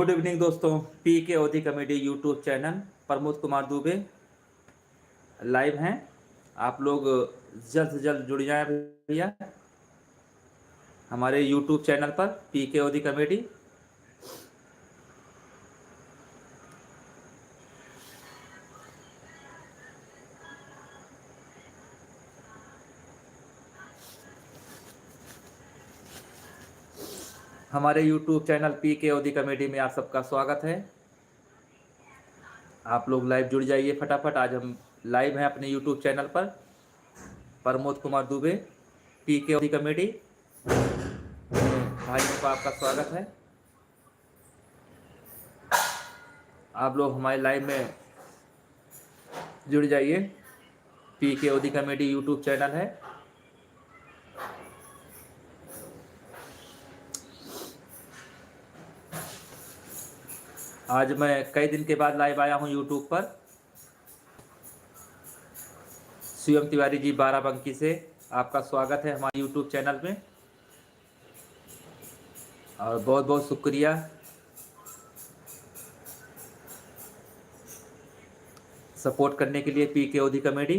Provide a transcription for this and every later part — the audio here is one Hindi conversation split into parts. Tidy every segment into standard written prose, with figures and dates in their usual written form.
गुड इवनिंग दोस्तों। P K Odhi comedy YouTube channel Pramod Kumar Dubey live हैं। आप लोग जल्द से जल्द जुड़ जाएं भैया हमारे यूट्यूब चैनल पर पी के ओधी कॉमेडी। हमारे YouTube channel P K Odhi comedy में आप सबका स्वागत है। आप लोग लाइव जुड़ जाइए फटाफट। आज हम लाइव हैं अपने यूट्यूब चैनल पर Pramod Kumar Dubey P K Odhi comedy. भाइयों का आपका स्वागत है। आप लोग हमारे लाइव में जुड़ जाइए। P K Odhi comedy YouTube channel है। आज मैं कई दिन के बाद लाइव आया हूं यूट्यूब पर। शिवम तिवारी जी बाराबंकी से आपका स्वागत है हमारे यूट्यूब चैनल में और बहुत बहुत शुक्रिया सपोर्ट करने के लिए पी के ओधी कॉमेडी।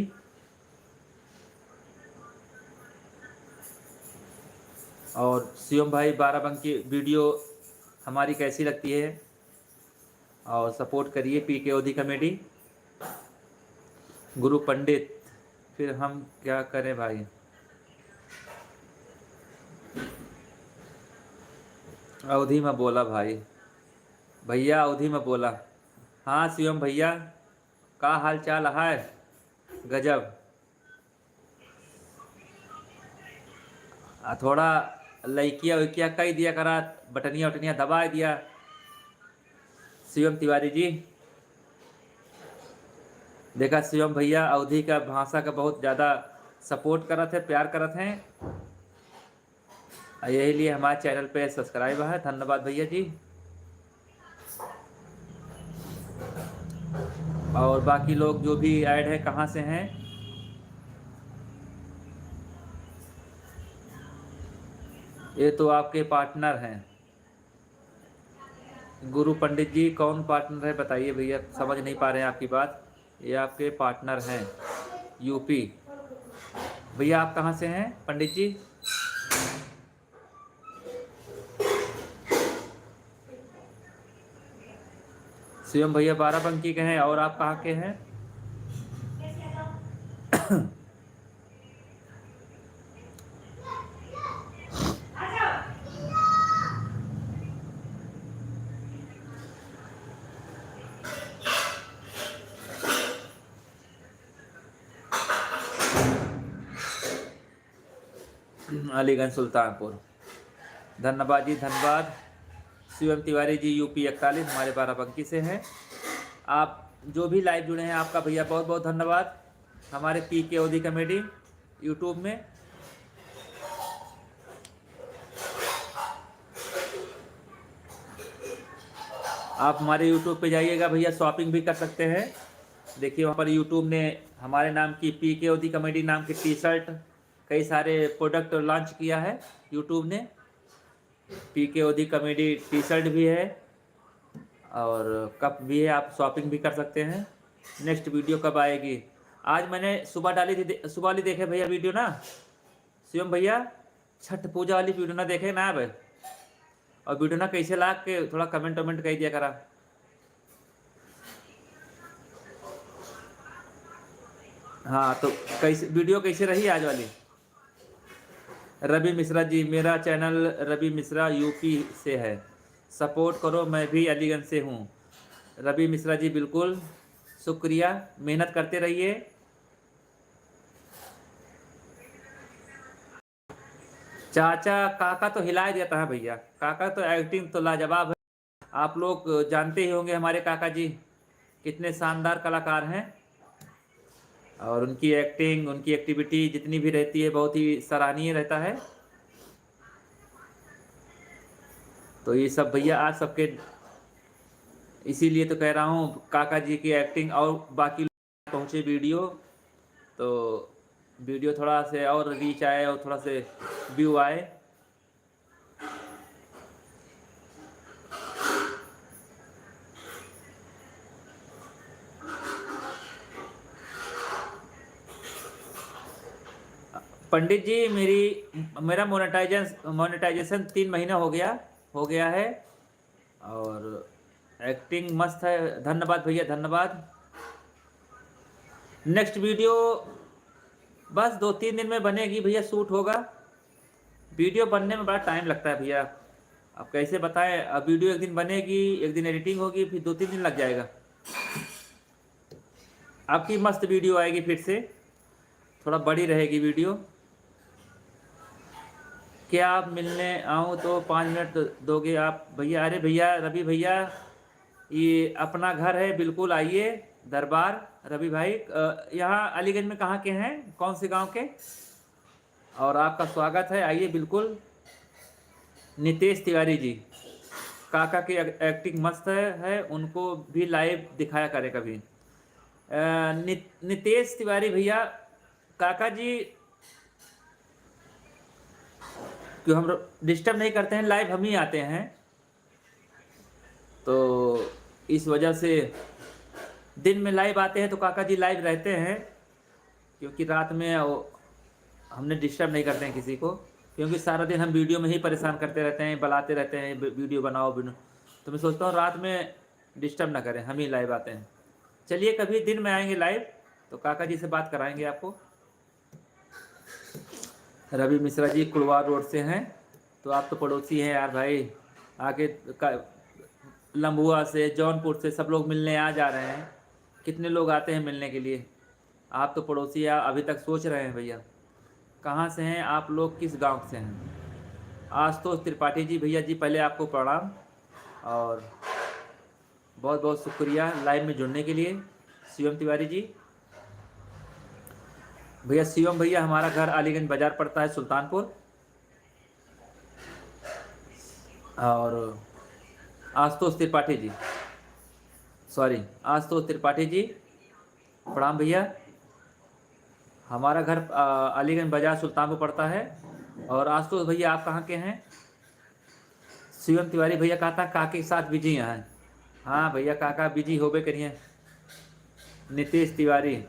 और शिवम भाई बाराबंकी वीडियो हमारी कैसी लगती है और सपोर्ट करिए पी के ओधी कॉमेडी। गुरु पंडित फिर हम क्या करें भाई। अवधि में बोला भाई भैया अवधि में बोला। हाँ शिवम भैया का हाल चाल है। गजब। थोड़ा लइकिया वैकिया कही दिया करा, बटनिया वटनिया दबा दिया शिवम तिवारी जी। देखा शिवम भैया अवधि का भाषा का बहुत ज़्यादा सपोर्ट करत है, प्यार करत हैं। यही लिए हमारे चैनल पे सब्सक्राइब है। धन्यवाद भैया जी। और बाकी लोग जो भी ऐड है कहाँ से हैं। ये तो आपके पार्टनर हैं। गुरु पंडित जी कौन पार्टनर है बताइए भैया, समझ नहीं पा रहे हैं आपकी बात। ये आपके पार्टनर हैं यूपी। भैया आप कहाँ से हैं पंडित जी। शिवम भैया बाराबंकी के हैं और आप कहाँ के हैं। अलीगंज सुल्तानपुर। धन्यवाद जी धन्यवाद। शिवम तिवारी जी यूपी 41 हमारे बाराबंकी से हैं। आप जो भी लाइव जुड़े हैं आपका भैया बहुत बहुत धन्यवाद हमारे P K Odhi comedy YouTube में। आप हमारे यूट्यूब पे जाइएगा भैया, शॉपिंग भी कर सकते हैं। देखिए वहाँ पर यूट्यूब ने हमारे नाम की पी के ओधी कॉमेडी नाम की टी शर्ट कई सारे प्रोडक्ट लॉन्च किया है यूट्यूब ने। P K Odhi comedy T shirt भी है और कप भी है, आप शॉपिंग भी कर सकते हैं। नेक्स्ट वीडियो कब आएगी। आज मैंने सुबह डाली थी, सुबह वाली देखे भैया वीडियो ना शिवम भैया, छठ पूजा वाली वीडियो ना देखे ना भाई। और वीडियो ना कैसे ला के थोड़ा कमेंट वमेंट कह दिया करा। हाँ तो कैसे वीडियो कैसे रही आज वाली। रवि मिश्रा जी मेरा चैनल रवि मिश्रा यूपी से है, सपोर्ट करो। मैं भी अलीगंज से हूँ। रवि मिश्रा जी बिल्कुल शुक्रिया, मेहनत करते रहिए। चाचा काका तो हिला देता है भैया, काका तो एक्टिंग तो लाजवाब है। आप लोग जानते ही होंगे हमारे काका जी कितने शानदार कलाकार हैं और उनकी एक्टिंग उनकी एक्टिविटी जितनी भी रहती है बहुत ही सराहनीय रहता है। तो ये सब भैया आज सबके इसीलिए तो कह रहा हूँ काका जी की एक्टिंग और बाकी पहुँचे वीडियो तो वीडियो थोड़ा से और रीच आए और थोड़ा से व्यू आए। पंडित जी मेरा मोनेटाइजेशन 3 महीना हो गया है। और एक्टिंग मस्त है, धन्यवाद भैया धन्यवाद। नेक्स्ट वीडियो बस 2-3 दिन में बनेगी भैया, शूट होगा। वीडियो बनने में बड़ा टाइम लगता है भैया, अब कैसे बताएं। अब वीडियो एक दिन बनेगी, एक दिन एडिटिंग होगी, फिर 2-3 दिन लग जाएगा। आपकी मस्त वीडियो आएगी, फिर से थोड़ा बड़ी रहेगी वीडियो। क्या आप मिलने आऊँ तो 5 मिनट दोगे आप भैया? अरे भैया रवि भैया, ये अपना घर है, बिल्कुल आइए दरबार। रवि भाई यहाँ अलीगंज में कहाँ के हैं, कौन से गांव के? और आपका स्वागत है, आइए बिल्कुल। नितेश तिवारी जी, काका की एक्टिंग मस्त है, उनको भी लाइव दिखाया करें कभी। नितेश तिवारी भैया, काका जी क्यों हम डिस्टर्ब नहीं करते हैं, लाइव हम ही आते हैं, तो इस वजह से दिन में लाइव आते हैं तो काका जी लाइव रहते हैं, क्योंकि रात में हमने डिस्टर्ब नहीं करते हैं किसी को, क्योंकि सारा दिन हम वीडियो में ही परेशान करते रहते हैं, बुलाते रहते हैं वीडियो बनाओ। तो मैं सोचता हूँ रात में डिस्टर्ब ना करें, हम ही लाइव आते हैं। चलिए कभी दिन में आएंगे लाइव तो काका जी से बात कराएंगे आपको। रवि मिश्रा जी कुड़वार रोड से हैं, तो आप तो पड़ोसी हैं यार भाई। आगे लम्बुआ से, जौनपुर से सब लोग मिलने आ जा रहे हैं, कितने लोग आते हैं मिलने के लिए। आप तो पड़ोसी हैं, अभी तक सोच रहे हैं भैया कहाँ से हैं आप लोग, किस गांव से हैं? आशुतोष त्रिपाठी जी भैया जी, पहले आपको प्रणाम और बहुत बहुत शुक्रिया लाइव में जुड़ने के लिए। शिवम तिवारी जी भैया, शिवम भैया हमारा घर अलीगंज बाजार पड़ता है, सुल्तानपुर। और आशुतोष त्रिपाठी जी, आशुतोष त्रिपाठी जी प्रणाम भैया। हमारा घर अलीगंज बाजार सुल्तानपुर पड़ता है। और आशुतोष भैया आप कहाँ के हैं? शिवम तिवारी भैया कहा था काके के साथ बिजी हैं। हाँ भैया काका बिजी होबे करिए। नितेश तिवारी,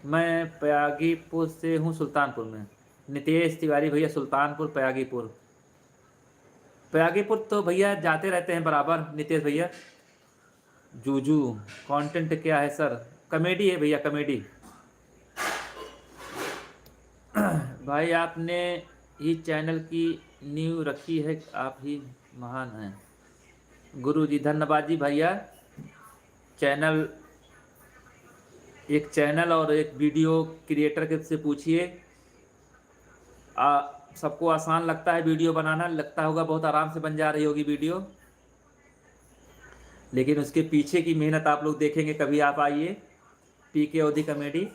मैं पयागीपुर से हूँ, सुल्तानपुर में। नितेश तिवारी भैया सुल्तानपुर पयागीपुर तो भैया जाते रहते हैं बराबर। नितेश भैया जूजू कंटेंट क्या है सर? कॉमेडी है भैया, कॉमेडी। भाई आपने ही चैनल की नींव रखी है, आप ही महान हैं। गुरु जी धन्यवाद जी भैया। एक चैनल और एक वीडियो क्रिएटर के से पूछिए, सबको आसान लगता है वीडियो बनाना, लगता होगा बहुत आराम से बन जा रही होगी वीडियो, लेकिन उसके पीछे की मेहनत आप लोग देखेंगे। कभी आप आइए पीके ओदी कॉमेडी,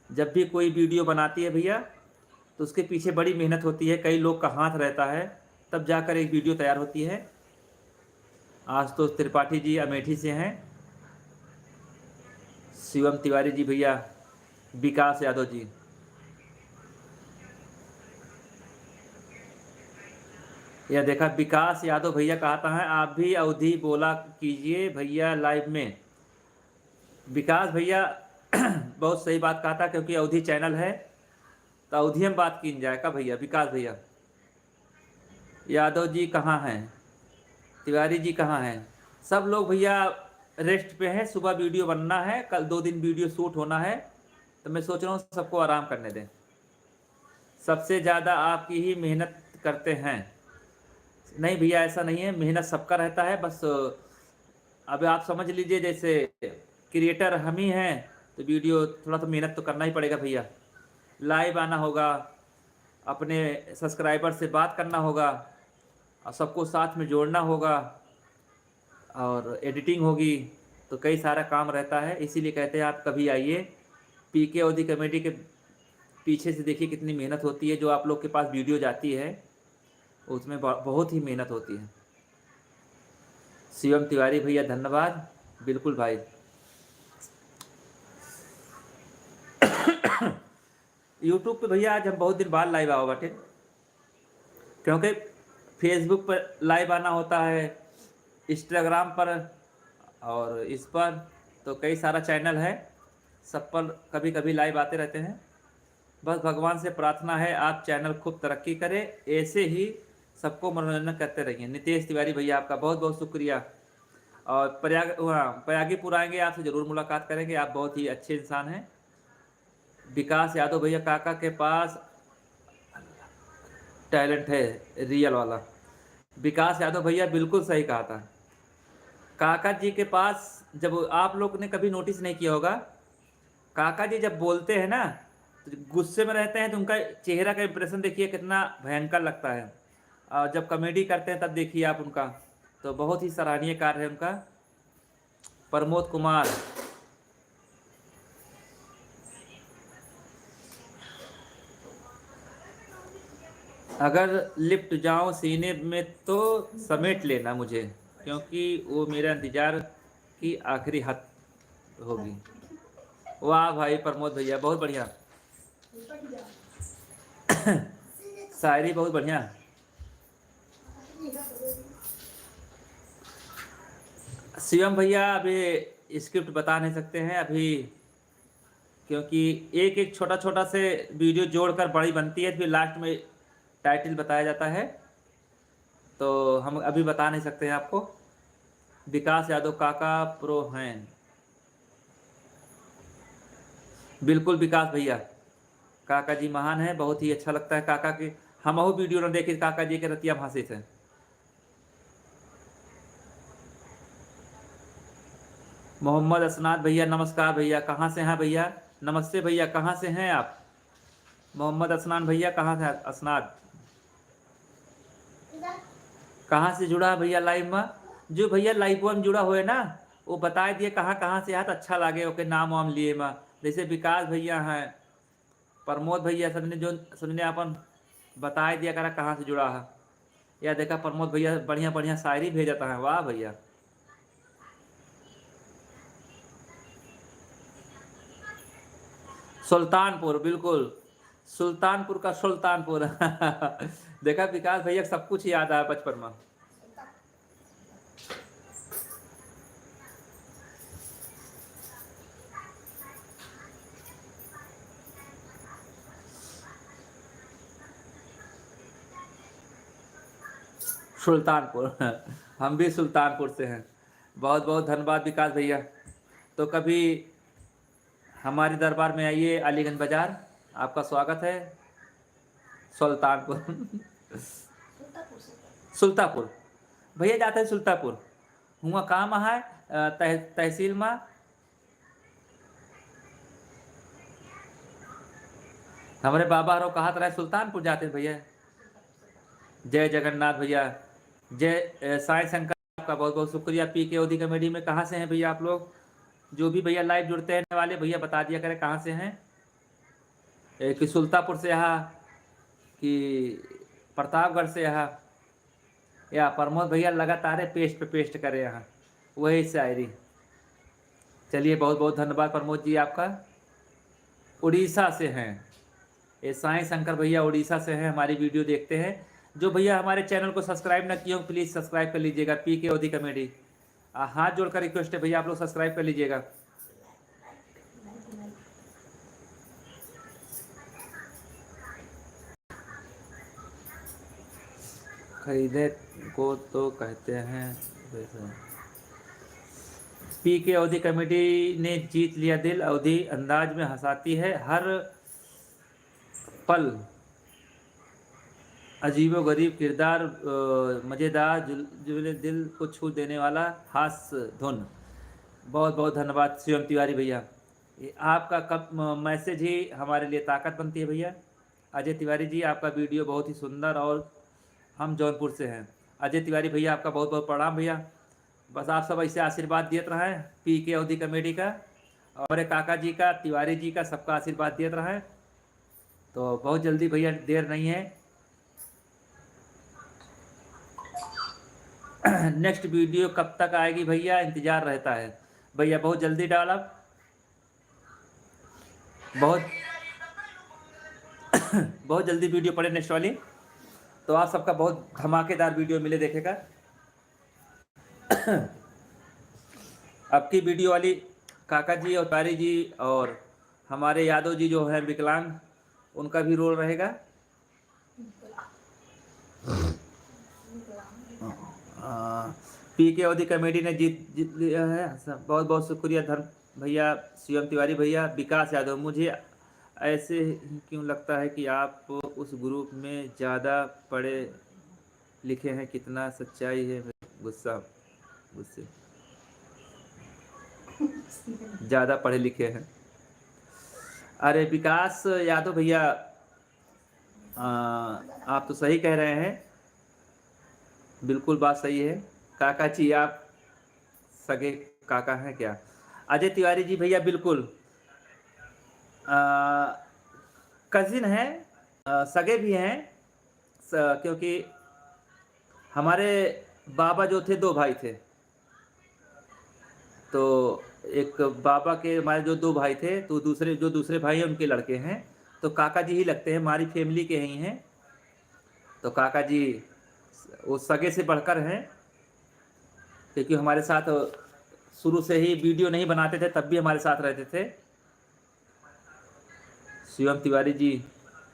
जब भी कोई वीडियो बनाती है भैया तो उसके पीछे बड़ी मेहनत होती है, कई लोग का हाथ रहता है, तब जाकर एक वीडियो तैयार होती है। आशुतोष त्रिपाठी जी अमेठी से हैं। शिवम तिवारी जी भैया, विकास यादव जी, यह देखा विकास यादव भैया कहता है आप भी अवधि बोला कीजिए भैया लाइव में। विकास भैया बहुत सही बात कहा था, क्योंकि अवधि चैनल है तो अवधि हम बात की जाए का भैया। विकास भैया, यादव जी कहाँ हैं, तिवारी जी कहाँ हैं? सब लोग भैया रेस्ट पे हैं, सुबह वीडियो बनना है, कल 2 दिन वीडियो शूट होना है, तो मैं सोच रहा हूँ सबको आराम करने दें। सबसे ज़्यादा आपकी ही मेहनत करते हैं। नहीं भैया ऐसा नहीं है, मेहनत सबका रहता है, बस अब आप समझ लीजिए जैसे क्रिएटर हम ही हैं तो वीडियो थोड़ा तो मेहनत तो करना ही पड़ेगा भैया। लाइव आना होगा, अपने सब्सक्राइबर से बात करना होगा और सबको साथ में जोड़ना होगा, और एडिटिंग होगी, तो कई सारा काम रहता है। इसीलिए कहते हैं आप कभी आइए, पीके ओदी कॉमेडी के पीछे से देखिए कितनी मेहनत होती है। जो आप लोग के पास वीडियो जाती है उसमें बहुत ही मेहनत होती है। शिवम तिवारी भैया धन्यवाद, बिल्कुल भाई। यूट्यूब पे भैया आज हम बहुत दिन बाद लाइव आओ बाटे, क्योंकि फेसबुक पर लाइव आना होता है, इंस्टाग्राम पर और इस पर, तो कई सारा चैनल है, सब पर कभी कभी लाइव आते रहते हैं। बस भगवान से प्रार्थना है आप चैनल खूब तरक्की करें, ऐसे ही सबको मनोरंजन करते रहिए। नितेश तिवारी भैया आपका बहुत बहुत शुक्रिया। और प्रयागीपुर आएंगे, आपसे ज़रूर मुलाकात करेंगे, आप बहुत ही अच्छे इंसान हैं। विकास यादव भैया, काका के पास टैलेंट है रियल वाला। विकास यादव भैया बिल्कुल सही कहा था। काका जी के पास, जब आप लोग ने कभी नोटिस नहीं किया होगा, काका जी जब बोलते हैं ना तो गुस्से में रहते हैं तो उनका चेहरा का इंप्रेशन देखिए कितना भयंकर लगता है। और जब कॉमेडी करते हैं तब देखिए आप उनका, तो बहुत ही सराहनीय कार्य है उनका। प्रमोद कुमार, अगर लिफ्ट जाऊं सीने में तो समेट लेना मुझे, क्योंकि वो मेरा इंतजार की आखिरी हद होगी। वाह भाई प्रमोद भैया, बहुत बढ़िया शायरी, बहुत बढ़िया। शिवम भैया अभी स्क्रिप्ट बता नहीं सकते हैं अभी, क्योंकि एक एक छोटा छोटा से वीडियो जोड़कर बड़ी बनती है, फिर लास्ट में टाइटल बताया जाता है, तो हम अभी बता नहीं सकते हैं आपको। विकास यादव काका प्रो हैं, बिल्कुल विकास भैया, काका जी महान है, बहुत ही अच्छा लगता है काका के। हम वीडियो न देखे काका जी के रतिया भाषी से। मोहम्मद असनाद भैया नमस्कार भैया, कहाँ से हैं भैया? नमस्ते भैया, कहाँ से हैं आप? मोहम्मद असनान भैया कहाँ से? असनाद कहाँ से जुड़ा भैया लाइव में? जो भैया लाइव में जुड़ा हुए ना, वो बता दिए कहाँ कहाँ से है तो अच्छा लगे, ओके नाम वाम लिए में। जैसे विकास भैया हैं, प्रमोद भैया, सबने जो सबने अपन बता दिया करा कहाँ से जुड़ा है। या देखा प्रमोद भैया बढ़िया बढ़िया शायरी भेजता है, वाह भैया। सुल्तानपुर, बिल्कुल सुल्तानपुर का सुल्तानपुर देखा विकास भैया सब कुछ याद आया बचपन में। सुल्तानपुर हम भी सुल्तानपुर से हैं। बहुत बहुत धन्यवाद विकास भैया। तो कभी हमारे दरबार में आइए, अलीगंज बाजार, आपका स्वागत है। सुल्तानपुर सुल्तापुर भैया जाते हैं सुल्तापुर, हुआ काम है तहसील में। हमारे बाबा रो कहा रहे सुल्तानपुर जाते हैं भैया। जय जगन्नाथ भैया, जय साई शंकर, आपका बहुत बहुत शुक्रिया। पीके ओदी कॉमेडी में कहाँ से हैं भैया आप लोग? जो भी भैया लाइव जुड़ते हैं वाले भैया बता दिया करें कहाँ से हैं, कि सुल्तापुर से यहाँ, कि प्रतापगढ़ से यहाँ, या प्रमोद भैया लगातार पेस्ट पे पेस्ट करे यहाँ वही शायरी। चलिए बहुत बहुत धन्यवाद प्रमोद जी आपका। उड़ीसा से हैं ये साई शंकर भैया, उड़ीसा से हैं, हमारी वीडियो देखते हैं। जो भैया हमारे चैनल को सब्सक्राइब ना किए हो प्लीज़ सब्सक्राइब कर लीजिएगा, पीके ओदी कॉमेडी। हाथ जोड़कर रिक्वेस्ट है भैया आप लोग सब्सक्राइब कर लीजिएगा। खरीदे को तो कहते हैं वैसे। पीके अवधि कमेटी ने जीत लिया दिल, अवधि अंदाज में हंसाती है हर पल, अजीबो गरीब किरदार, मज़ेदार जुले दिल को छू देने वाला हास्य धुन। बहुत बहुत धन्यवाद शिवम तिवारी भैया, ये आपका कब मैसेज ही हमारे लिए ताकत बनती है भैया। अजय तिवारी जी आपका वीडियो बहुत ही सुंदर, और हम जौनपुर से हैं। अजय तिवारी भैया आपका बहुत बहुत प्रणाम भैया। बस आप सब ऐसे आशीर्वाद देते रहें, पीके अवधि कॉमेडी का और मेरे काका जी का, तिवारी जी का, सबका आशीर्वाद देते रहें। तो बहुत जल्दी भैया, देर नहीं है, नेक्स्ट वीडियो कब तक आएगी भैया, इंतज़ार रहता है भैया, बहुत जल्दी डाला, बहुत बहुत जल्दी वीडियो पड़े नेक्स्ट वाली, तो आप सबका बहुत धमाकेदार वीडियो मिले देखेगा। अब की वीडियो वाली काका जी और तारी जी और हमारे यादव जी जो हैं विकलांग, उनका भी रोल रहेगा। पी के अवधि कमेटी ने जीत लिया है। बहुत बहुत शुक्रिया धर्म भैया, शिवम तिवारी भैया, विकास यादव। मुझे ऐसे ही क्यों लगता है कि आप उस ग्रुप में ज़्यादा पढ़े लिखे हैं, कितना सच्चाई है? गुस्सा गुस्से ज़्यादा पढ़े लिखे हैं। अरे विकास यादव भैया, आप तो सही कह रहे हैं, बिल्कुल बात सही है। काका जी आप सगे काका हैं क्या? अजय तिवारी जी भैया बिल्कुल कजिन हैं, सगे भी हैं, क्योंकि हमारे बाबा जो थे 2 भाई थे। तो एक बाबा के हमारे जो 2 भाई थे, तो दूसरे भाई हैं उनके लड़के हैं, तो काका जी ही लगते हैं, हमारी फैमिली के ही हैं। तो काका जी वो सगे से बढ़कर हैं, क्योंकि हमारे साथ शुरू से ही वीडियो नहीं बनाते थे, तब भी हमारे साथ रहते थे। शिवम तिवारी जी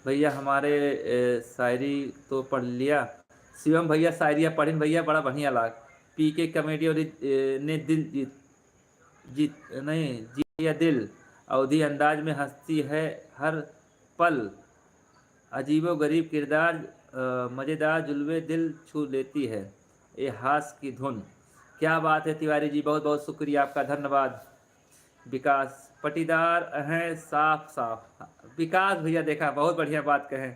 भैया हमारे शायरी तो पढ़ लिया। शिवम भैया शायरिया पढ़िन भैया, बड़ा बढ़िया लाग। पी के कमेडी और ने दिल जीत दिल। अवधि अंदाज में हंसती है हर पल, अजीबो गरीब किरदार, मज़ेदार जुल्वे दिल छू लेती है, ये हास की धुन। क्या बात है तिवारी जी, बहुत बहुत शुक्रिया आपका, धन्यवाद। विकास पटीदार हैं साफ साफ। विकास भैया देखा, बहुत बढ़िया बात कहें।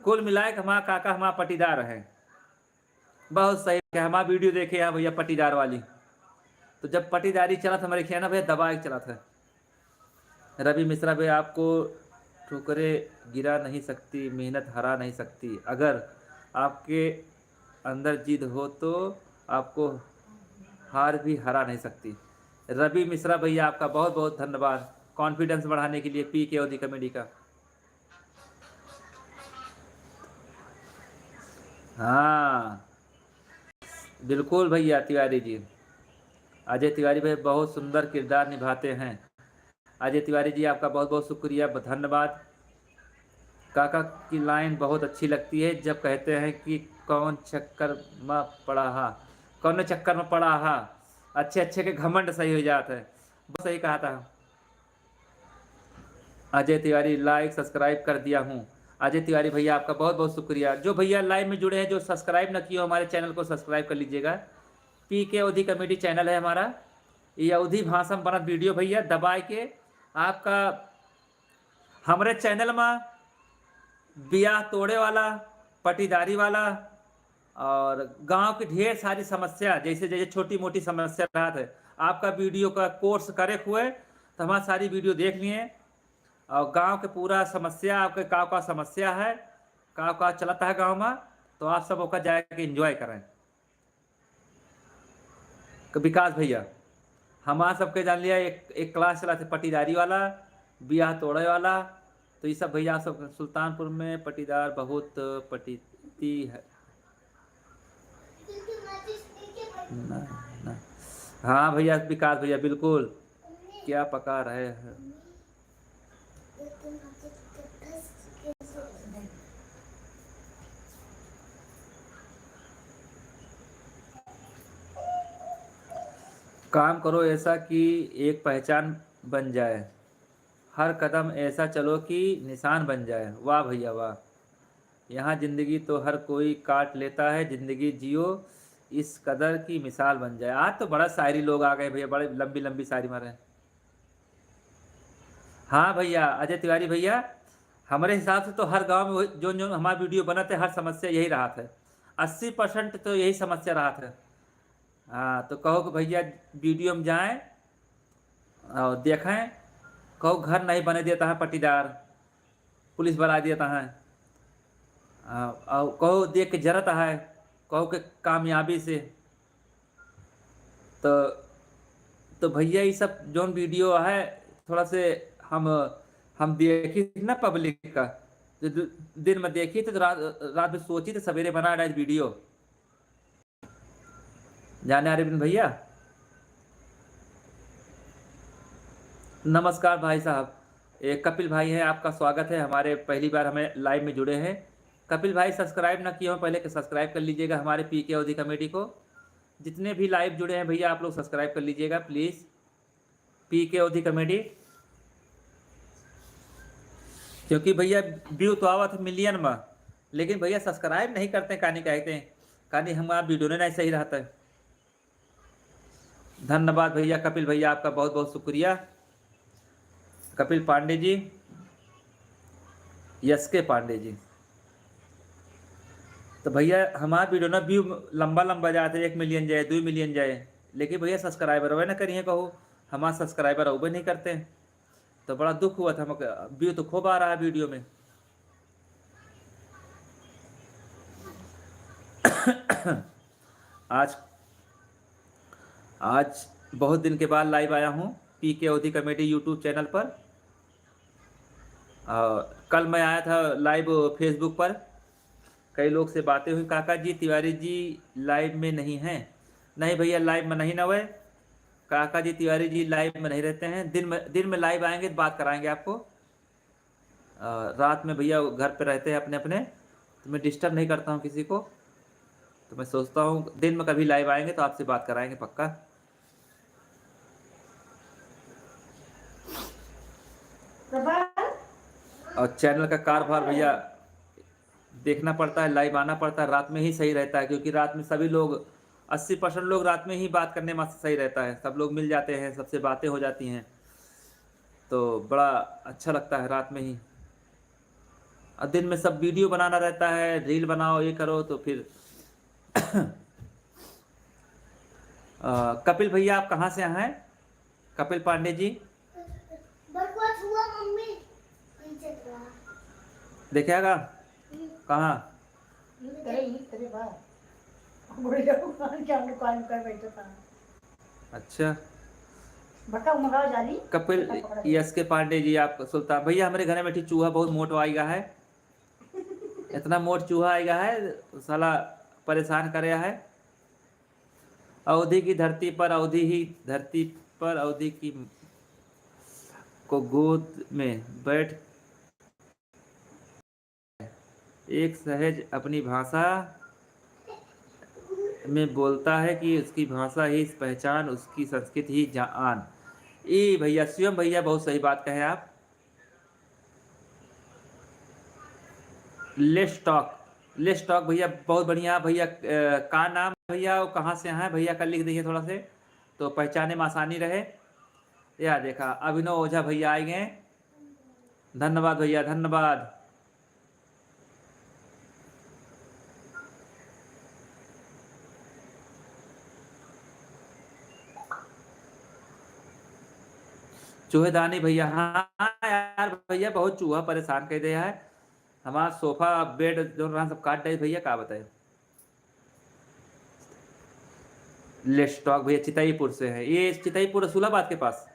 कुल मिलाए हमारा काका हमारा पटीदार हैं। बहुत सही है, हमारा वीडियो देखे हैं भैया पटीदार वाली। तो जब पटीदारी चला था मेरे ख्याल ना भैया, दबा के चला था। रवि मिश्रा भैया, आपको ठोकरे गिरा नहीं सकती, मेहनत हरा नहीं सकती। अगर आपके अंदर जिद हो तो आपको हार भी हरा नहीं सकती। रवि मिश्रा भैया आपका बहुत बहुत धन्यवाद कॉन्फिडेंस बढ़ाने के लिए पी के अवधि कमेडी का। हाँ बिल्कुल भैया तिवारी जी। अजय तिवारी भाई बहुत सुंदर किरदार निभाते हैं। अजय तिवारी जी आपका बहुत बहुत शुक्रिया, धन्यवाद। काका की लाइन बहुत अच्छी लगती है जब कहते हैं कि कौन चक्कर में पड़ा हा, कौन चक्कर में पड़ा हा, अच्छे अच्छे के घमंड सही हो जाता है। बहुत सही कहा था। अजय तिवारी लाइक सब्सक्राइब कर दिया हूँ। अजय तिवारी भैया आपका बहुत बहुत शुक्रिया। जो भैया लाइव में जुड़े हैं, जो सब्सक्राइब ना किए हो, हमारे चैनल को सब्सक्राइब कर लीजिएगा। पी के अवधि कमेडी चैनल है हमारा। ये अवधि भाषा में बना वीडियो भैया दबाए के आपका हमारे चैनल में ब्याह तोड़े वाला, पटीदारी वाला और गांव की ढेर सारी समस्या, जैसे जैसे छोटी मोटी समस्या रहा है, आपका वीडियो का कोर्स करे हुए तो हमारी सारी वीडियो देख लिए। और गांव के पूरा समस्या, आपके गाँव का समस्या है, गाँव का चलता है गांव में, तो आप सब होकर जाके एंजॉय करें। विकास भैया हमारा सबके जान लिया, एक क्लास चला थे पटीदारी वाला, ब्याह तोड़े वाला। तो ये सब भैया सब सुल्तानपुर में पटीदार बहुत पटीती है ना, ना। हाँ भैया विकास भैया बिल्कुल। क्या पका रहे हैं? काम करो ऐसा कि एक पहचान बन जाए, हर कदम ऐसा चलो कि निशान बन जाए। वाह भैया वाह। यहाँ ज़िंदगी तो हर कोई काट लेता है, ज़िंदगी जियो इस कदर की मिसाल बन जाए। आज तो बड़ा शायरी लोग आ गए भैया, बड़े लंबी लंबी शायरी मारे। हाँ भैया अजय तिवारी भैया, हमारे हिसाब से तो हर गांव में जो जो हमारा वीडियो बना थे, हर समस्या यही रहा था। 80% तो यही समस्या रहा था। हाँ तो कहो कि भैया वीडियो में जाएं और देखें, कहो घर नहीं बने देता है पटीदार, पुलिस बुला देता है, और कहो देख के जरत है, कहो कि कामयाबी से। तो भैया ये सब जो वीडियो है थोड़ा से हम देखी ना पब्लिक का, जो दिन में देखी तो रात में सोची तो सवेरे बना रहा वीडियो। जाने अरविंद भैया नमस्कार भाई साहब। एक कपिल भाई है, आपका स्वागत है, हमारे पहली बार हमें लाइव में जुड़े हैं। कपिल भाई सब्सक्राइब ना किए हो पहले के सब्सक्राइब कर लीजिएगा हमारे पीके अवधी कमेटी को। जितने भी लाइव जुड़े हैं भैया आप लोग सब्सक्राइब कर लीजिएगा प्लीज़, पीके अवधी कमेटी। क्योंकि भैया व्यू तो आवत मिलियन में, लेकिन भैया सब्सक्राइब नहीं करते, कहानी कहते हैं कहानी हमारा वीडियो नहीं सही रहता है। धन्यवाद भैया कपिल भैया, आपका बहुत बहुत शुक्रिया। कपिल पांडे जी, यस के पांडे जी। तो भैया हमारा वीडियो ना व्यू लंबा लंबा जाते, 1 मिलियन जाए 2 मिलियन जाए, लेकिन भैया सब्सक्राइबर वह ना करिए कहो, हमारा सब्सक्राइबर वो भी नहीं करते हैं। तो बड़ा दुख हुआ था, व्यू तो खूब आ रहा है वीडियो में। आज आज बहुत दिन के बाद लाइव आया हूँ पीके अवधी कमेटी यूट्यूब चैनल पर। कल मैं आया था लाइव फेसबुक पर, कई लोग से बातें हुई, काका जी तिवारी जी लाइव में नहीं हैं। नहीं भैया लाइव में नहीं ना हुए, काका जी तिवारी जी लाइव में नहीं रहते हैं। दिन में लाइव आएंगे तो बात कराएंगे आपको। रात में भैया घर पे रहते हैं अपने अपने, तो मैं डिस्टर्ब नहीं करता हूँ किसी को। तो मैं सोचता हूँ दिन में कभी लाइव आएंगे तो आपसे बात कराएंगे पक्का। और चैनल का कारभार भैया देखना पड़ता है, लाइव आना पड़ता है, रात में ही सही रहता है, क्योंकि रात में सभी लोग 80% लोग रात में ही बात करने में सही रहता है, सब लोग मिल जाते हैं, सबसे बातें हो जाती हैं, तो बड़ा अच्छा लगता है रात में ही। और दिन में सब वीडियो बनाना रहता है, रील बनाओ ये करो, तो फिर कपिल भैया आप कहाँ से हैं? कपिल पांडे जी देखिएगा कहाँ? अच्छा कपिल यस के पांडे जी, आप सुल्तान भैया हमारे घर में बैठी चूहा बहुत मोट आएगा है, इतना मोट चूहा आएगा है, साला परेशान कराया है। अवधि की धरती पर अवधि ही धरती पर अवधि की को गोद में बैठ एक सहज अपनी भाषा में बोलता है कि उसकी भाषा ही पहचान, उसकी संस्कृति ही जान। ये भैया शिवम भैया बहुत सही बात कहे आप। लेट्स टॉक भैया बहुत बढ़िया भैया। का नाम भैया और कहाँ से हैं भैया का लिख दीजिए थोड़ा से, तो पहचाने में आसानी रहे। या देखा अभिनव ओझा भैया आए गए, धन्यवाद भैया धन्यवाद। चूहेदानी भैया, हाँ यार भैया बहुत चूहा परेशान कर दिया है, हमारा सोफा बेड जो रहा सब काट दे भैया, का बताए। लेट्स टॉक भैया चितईपुर से है, ये चितईपुर रसूलाबाद के पास।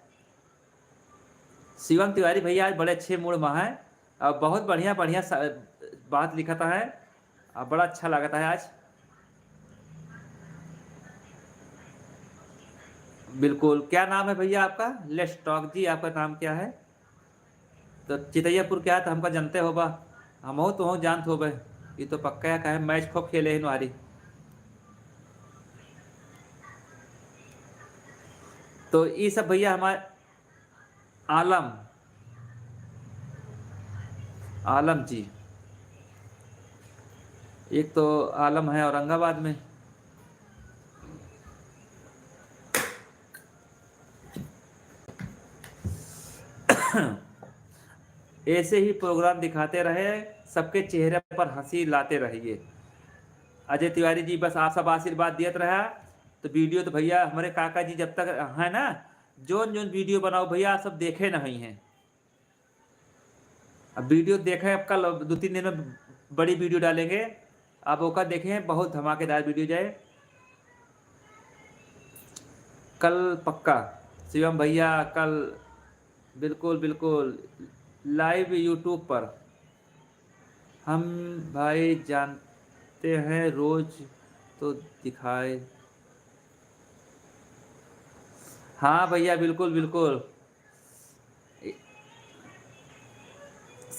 शिवम तिवारी भैया आज बड़े अच्छे मूड में है, और बहुत बढ़िया बढ़िया बात लिखता है, और बड़ा अच्छा लगता है आज। बिल्कुल, क्या नाम है भैया आपका? लेट्स टॉक जी, आपका नाम क्या है? तो चितैयापुर क्या है तो हमका जानते हो बा, हम हो तो हो जानते हो भाई, ये तो पक्का है कहे मैच खूब खेले हैं तुम्हारी। तो ये सब भैया हमारे आलम आलम जी, एक तो आलम है औरंगाबाद में। ऐसे ही प्रोग्राम दिखाते रहे, सबके चेहरे पर हंसी लाते रहिए। अजय तिवारी जी बस आप सब आशीर्वाद दियत रहा, तो वीडियो तो भैया हमारे काका जी जब तक है ना, जोन जोन वीडियो बनाओ भैया सब देखे नहीं हैं। अब वीडियो देखें, अब कल 2-3 दिन में बड़ी वीडियो डालेंगे, आप वो का देखें, बहुत धमाकेदार वीडियो जाए कल पक्का। शिवम भैया कल बिल्कुल बिल्कुल लाइव यूट्यूब पर हम भाई जानते हैं, रोज तो दिखाए। हाँ भैया बिल्कुल बिल्कुल,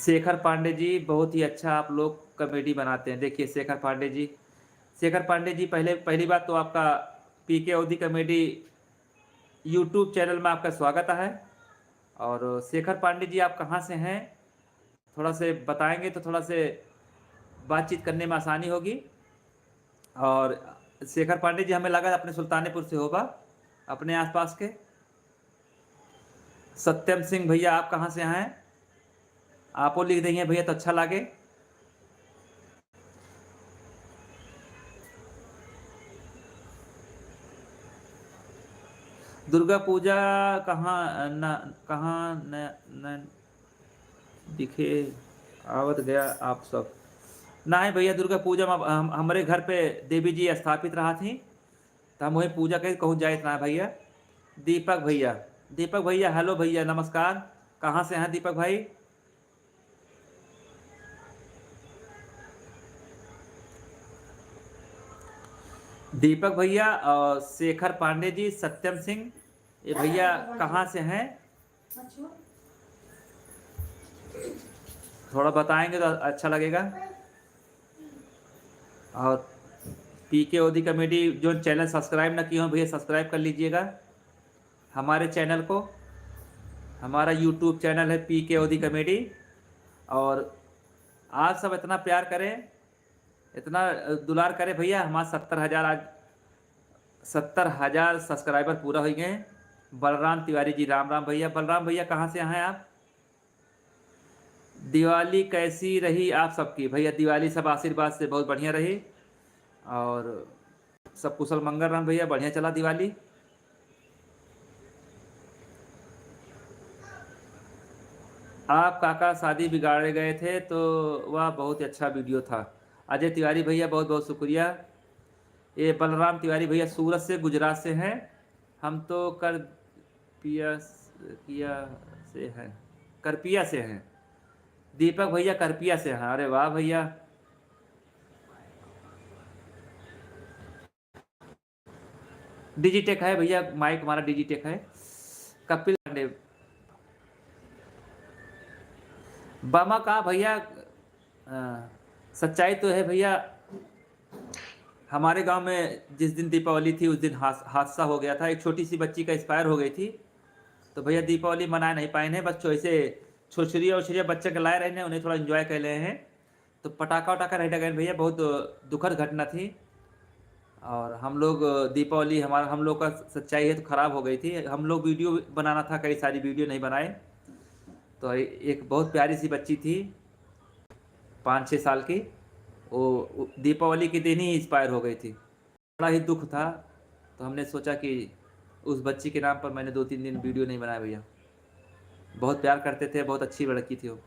शेखर पांडे जी बहुत ही अच्छा आप लोग कॉमेडी बनाते हैं। देखिए शेखर पांडे जी, शेखर पांडे जी, पहली बात तो आपका पीके ओदी कॉमेडी यूट्यूब चैनल में आपका स्वागत है। और शेखर पांडे जी आप कहाँ से हैं, थोड़ा से बताएंगे तो थोड़ा से बातचीत करने में आसानी होगी। और शेखर पांडे जी हमें लगा अपने सुल्तानपुर से होगा, अपने आसपास के। सत्यम सिंह भैया आप कहाँ से हैं, आप वो लिख देंगे भैया तो अच्छा लगे। दुर्गा पूजा कहाँ न कहाँ न दिखे आवत गया आप सब ना है भैया। दुर्गा पूजा में हमारे घर पे देवी जी स्थापित रहा थी, तो हम वही पूजा के कहूँ जाए ना भैया। दीपक भैया, दीपक भैया हेलो भैया नमस्कार, कहाँ से हैं दीपक भाई। दीपक भैया और शेखर पांडे जी, सत्यम सिंह, ये भैया कहाँ से हैं, थोड़ा बताएंगे तो अच्छा लगेगा। और पीके ओदी कॉमेडी जो चैनल सब्सक्राइब ना किए हो भैया सब्सक्राइब कर लीजिएगा हमारे चैनल को। हमारा यूट्यूब चैनल है पीके ओदी कॉमेडी। और आप सब इतना प्यार करें, इतना दुलार करें भैया, हमारा 70,000 आज 70,000 सब्सक्राइबर पूरा हो गए हैं। बलराम तिवारी जी राम राम भैया। बलराम भैया कहाँ से हैं आप। दिवाली कैसी रही आप सबकी भैया, दिवाली सब आशीर्वाद से बहुत बढ़िया रही और सब कुशल मंगल राम भैया, बढ़िया चला दिवाली। आप काका शादी बिगाड़े गए थे तो वह बहुत ही अच्छा वीडियो था। अजय तिवारी भैया बहुत बहुत शुक्रिया। ये बलराम तिवारी भैया सूरत से गुजरात से हैं, हम तो करपिया से हैं, करपिया से हैं। दीपक भैया करपिया से हैं, अरे वाह भैया। डिजिटेक है भैया, माइक हमारा डिजिटेक है। कपिल पांडे बामा का भैया सच्चाई तो है भैया, हमारे गांव में जिस दिन दीपावली थी उस दिन हादसा हो गया था, एक छोटी सी बच्ची का एक्सपायर हो गई थी। तो भैया दीपावली मना नहीं पाए हैं, बस ऐसे छोछरिया उछरिया बच्चे के लाए रहे हैं, उन्हें थोड़ा एंजॉय कर रहे हैं। तो पटाखा वटाखा रह गए भैया, बहुत दुखद घटना थी। और हम लोग दीपावली हम लोग का सच्चाई है तो ख़राब हो गई थी। हम लोग वीडियो बनाना था, कई सारी वीडियो नहीं बनाए। तो एक बहुत प्यारी सी बच्ची थी 5-6 साल की, वो दीपावली के दिन ही इंस्पायर हो गई थी, बड़ा ही दुख था। तो हमने सोचा कि उस बच्ची के नाम पर मैंने 2-3 दिन वीडियो नहीं बनाया भैया। बहुत प्यार करते थे, बहुत अच्छी लड़की थी वो।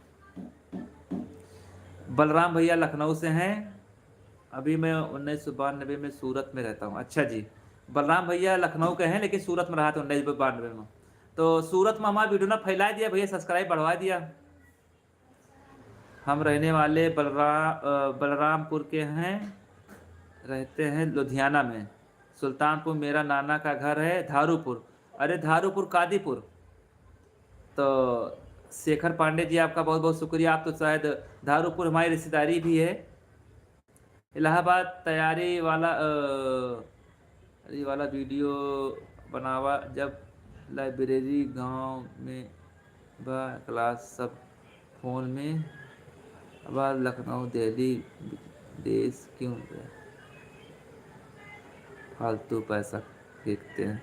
बलराम भैया लखनऊ से हैं, अभी मैं 1992 में सूरत में रहता हूँ। अच्छा जी, बलराम भैया लखनऊ के हैं लेकिन सूरत में रहा था 1992 में। तो सूरत में हमारा वीडियो ना फैला दिया भैया, सब्सक्राइब बढ़वा दिया। हम रहने वाले बलरामपुर के हैं, रहते हैं लुधियाना में। सुल्तानपुर मेरा नाना का घर है, धारूपुर, अरे धारूपुर कादीपुर। तो शेखर पांडे जी आपका बहुत बहुत शुक्रिया, आप तो शायद धारूपुर हमारी रिश्तेदारी भी है। इलाहाबाद तैयारी वाला वीडियो बनावा जब लाइब्रेरी गांव में क्लास सब फोन में, अब लखनऊ दिल्ली देश क्यों फालतू पैसा फेंकते हैं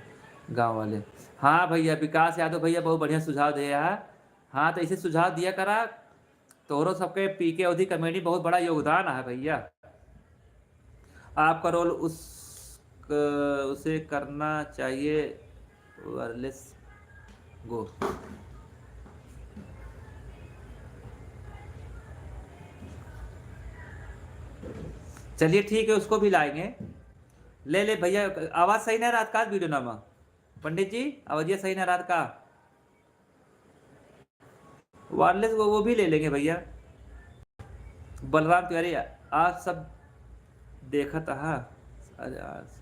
गांव वाले। हाँ भैया विकास यादव भैया बहुत बढ़िया सुझाव दिया है। हाँ तो इसे सुझाव दिया करा, तोरो सबके पीके अवधि कमेटी बहुत बड़ा योगदान है भैया। आपका रोल उसे करना चाहिए, वायरलेस गो। चलिए ठीक है, उसको भी लाएंगे। ले ले भैया, आवाज सही ना रात का वीडियो नामा पंडित जी, आवाजिया सही ना रात का, वायरलेस वो भी ले लेंगे भैया। बलराम तिवारी आज सब देखा था, अरे आज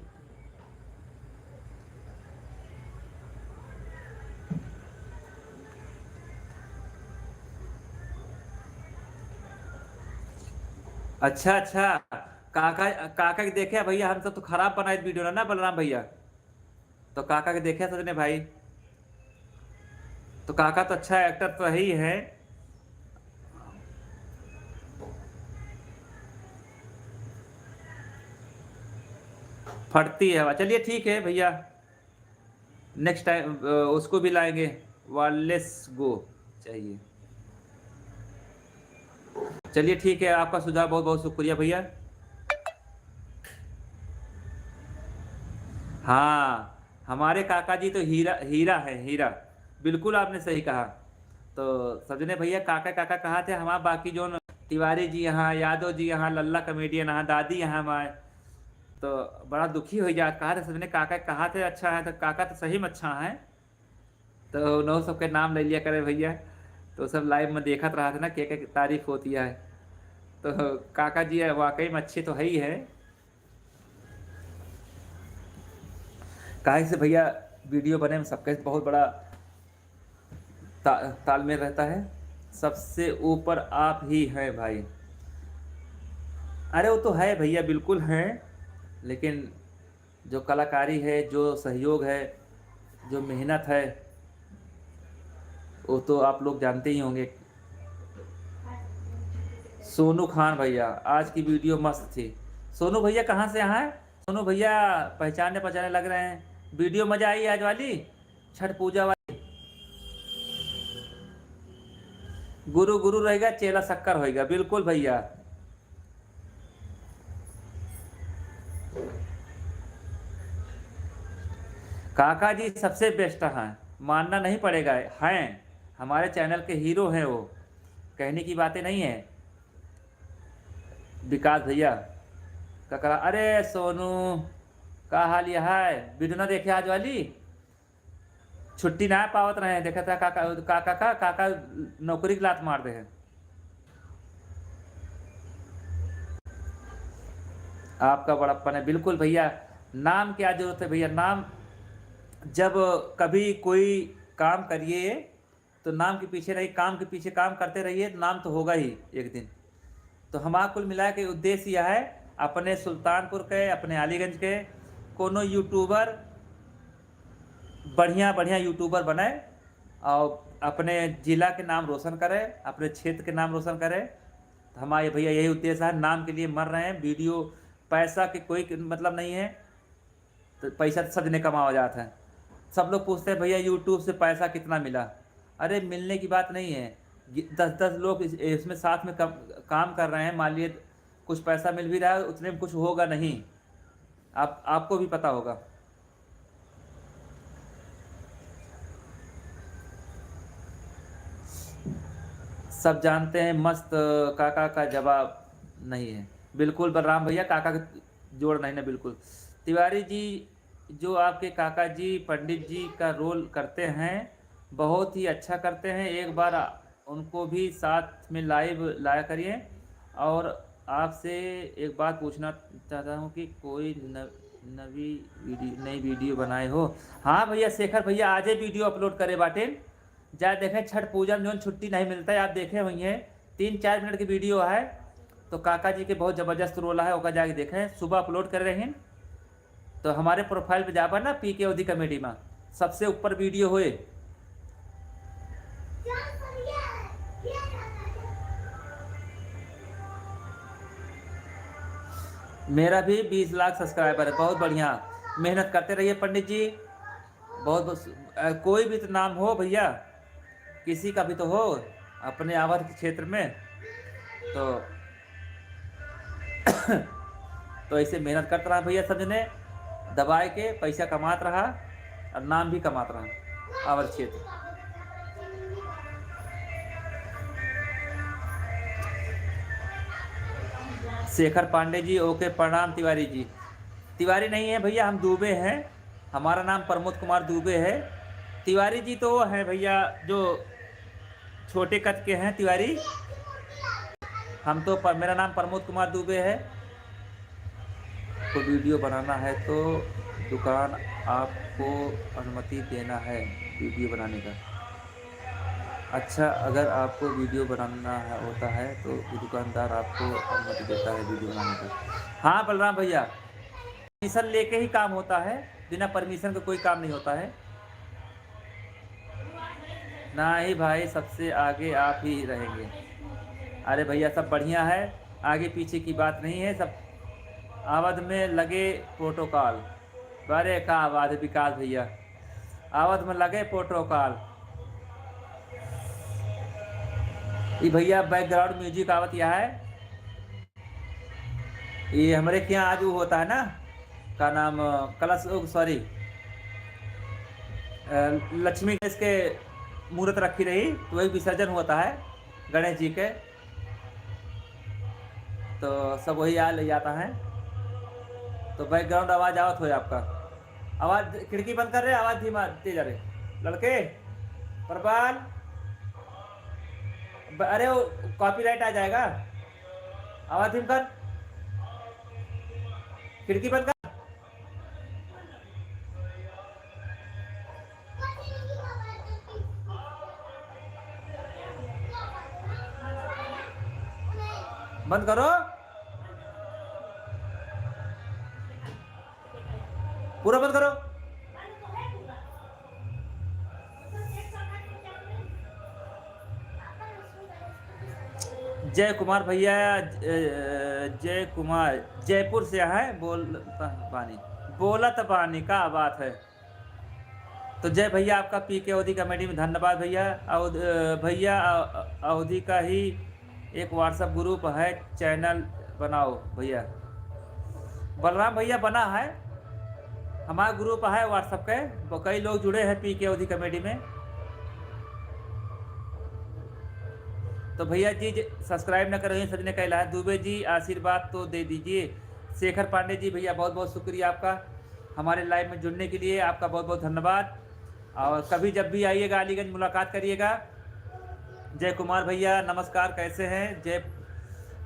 अच्छा अच्छा। काका काका के देखे भैया, हम सब तो खराब बनाए वीडियो ना बलराम भैया। तो काका के देखे सजने भाई। तो काका तो अच्छा एक्टर तो ही है। फटती है हवा, चलिए ठीक है भैया। नेक्स्ट टाइम उसको भी लाएंगे। वालेस गो चाहिए। चलिए ठीक है, आपका सुझाव बहुत बहुत शुक्रिया भैया। हाँ, हमारे काका जी तो हीरा हीरा है, हीरा। बिल्कुल आपने सही कहा। तो सजने भैया, काका काका कहाँ थे हमारा, बाकी जो तिवारी जी यहाँ, यादव जी यहाँ, लल्ला कमेडियन यहाँ, दादी यहाँ हमारे। तो बड़ा दुखी हो गया, कहा थे सजने काका कहाँ थे, अच्छा है तो काका तो सही में अच्छा है। तो उन्होंने सबके नाम ले लिया करे भैया। तो सब लाइव में देखत रहा था ना, क्या क्या तारीफ होती है। तो काका जी वाकई में अच्छे तो है ही है। काहे से भैया, वीडियो बने में सबका बहुत बड़ा तालमेल रहता है। सबसे ऊपर आप ही हैं भाई। अरे वो तो है भैया, बिल्कुल हैं। लेकिन जो कलाकारी है, जो सहयोग है, जो मेहनत है, वो तो आप लोग जानते ही होंगे। सोनू खान भैया, आज की वीडियो मस्त थी। सोनू भैया कहाँ से यहाँ है? सोनू भैया पहचानने पहचाने लग रहे हैं। वीडियो मजा आई आज वाली, छठ पूजा वाली। गुरु गुरु रहेगा, चेला शक्कर होएगा, बिल्कुल भैया। काका जी सबसे बेस्ट हैं, मानना नहीं पड़ेगा, हैं। हमारे चैनल के हीरो हैं वो, कहने की बातें नहीं है। विकास भैया ककरा, अरे सोनू का हाल यह है, वीडियो ना देखे आज वाली? छुट्टी ना पावत रहे, देखा था काका काका का काका नौकरी की लात मार दे हैं। आपका बड़प्पन है, बिल्कुल भैया। नाम क्या जरूरत है भैया, नाम जब कभी कोई काम करिए तो नाम के पीछे रहिए, काम के पीछे काम करते रहिए तो नाम तो होगा ही एक दिन। तो हमारा कुल मिला के उद्देश्य यह है, अपने सुल्तानपुर के, अपने अलीगंज के कोनो यूट्यूबर बढ़िया बढ़िया यूट्यूबर बने और अपने ज़िला के नाम रोशन करे, अपने क्षेत्र के नाम रोशन करे। तो हमारे भैया यही उद्देश्य है, नाम के लिए मर रहे हैं। वीडियो पैसा के कोई मतलब नहीं है। तो पैसा तो सजने कमाया जाता है। सब लोग पूछते हैं भैया यूट्यूब से पैसा कितना मिला। अरे मिलने की बात नहीं है, 10-10 लोग इसमें साथ में काम कर रहे हैं, मान लिए कुछ पैसा मिल भी रहा है, उतने में कुछ होगा नहीं। आपको भी पता होगा। सब जानते हैं, मस्त। काका का जवाब नहीं है, बिल्कुल बलराम भैया, काका का जोड़ नहीं ना, बिल्कुल। तिवारी जी, जो आपके काका जी पंडित जी का रोल करते हैं, बहुत ही अच्छा करते हैं। एक बार उनको भी साथ में लाइव लाया करिए। और आपसे एक बात पूछना चाहता हूँ कि कोई नई वीडियो बनाए हो? हाँ भैया, शेखर भैया आज ही वीडियो अपलोड करे बाटे। जा देखें, छठ पूजा में जो छुट्टी नहीं मिलता है, आप देखे हुई हैं, 3-4 मिनट की वीडियो है। तो काका जी के बहुत ज़बरदस्त रोल है, ओका जाके देखें, सुबह अपलोड कर रहे हैं। तो हमारे प्रोफाइल पे जाकर ना, पीके ओदी कॉमेडी में सबसे ऊपर वीडियो होए। मेरा भी 20 लाख सब्सक्राइबर है, बहुत बढ़िया। मेहनत करते रहिए पंडित जी। बहुत बहुत कोई भी तो नाम हो भैया, किसी का भी तो हो अपने आवाज के क्षेत्र में। तो तो ऐसे मेहनत करता रहा भैया, समझने दबाए के पैसा कमात रहा और नाम भी कमात रहा आवर क्षेत्र। शेखर पांडे जी, ओके, प्रणाम तिवारी जी। तिवारी नहीं है भैया, हम दुबे हैं। हमारा नाम प्रमोद कुमार दुबे है। तिवारी जी तो वो हैं भैया जो छोटे कद के हैं तिवारी। हम तो मेरा नाम प्रमोद कुमार दुबे है। तो वीडियो बनाना है तो दुकान आपको अनुमति देना है वीडियो बनाने का। अच्छा, अगर आपको वीडियो बनाना होता है तो दुकानदार आपको अनुमति देता है वीडियो बनाने की? हाँ बलराम भैया, परमिशन लेके ही काम होता है, बिना परमिशन का कोई काम नहीं होता है। ना ही भाई, सबसे आगे आप ही रहेंगे। अरे भैया सब बढ़िया है, आगे पीछे की बात नहीं है, सब अवध में लगे प्रोटोकॉल। अरे का आवाज है विकास भैया, अवध में लगे प्रोटोकॉल। ये भैया बैकग्राउंड म्यूजिक आवत यह है, ये हमारे के यहाँ आज वो होता है ना, का नाम कलश, सॉरी, लक्ष्मी गणेश के मूर्त रखी रही तो वही विसर्जन होता है गणेश जी के, तो सब वही आ ले जाता है। तो बैकग्राउंड आवाज आवत हो आपका, आवाज खिड़की बंद कर रहे, आवाज धीमा तेज आ रहे लड़के प्रबाल। अरे वो कॉपीराइट आ जाएगा, आवाज धीम कर, खिड़की बंद कर। बंद करो, पूरा बंद करो। जय कुमार भैया, जय कुमार जयपुर से है, बोलत बानी का बात है। तो जय भैया आपका पीके अवधि कमेटी में धन्यवाद भैया। भैया अवधि का ही एक व्हाट्सएप ग्रुप है, चैनल बनाओ भैया। बलराम भैया बना है, हमारा ग्रुप है व्हाट्सएप के, कई लोग जुड़े हैं पीके अवधि कमेटी में। तो भैया जी सब्सक्राइब न करें सजने कहला है। दुबे जी आशीर्वाद तो दे दीजिए। शेखर पांडे जी भैया बहुत बहुत शुक्रिया आपका हमारे लाइव में जुड़ने के लिए, आपका बहुत बहुत धन्यवाद। और कभी जब भी आइएगा अलीगंज मुलाकात करिएगा। जय कुमार भैया नमस्कार, कैसे हैं?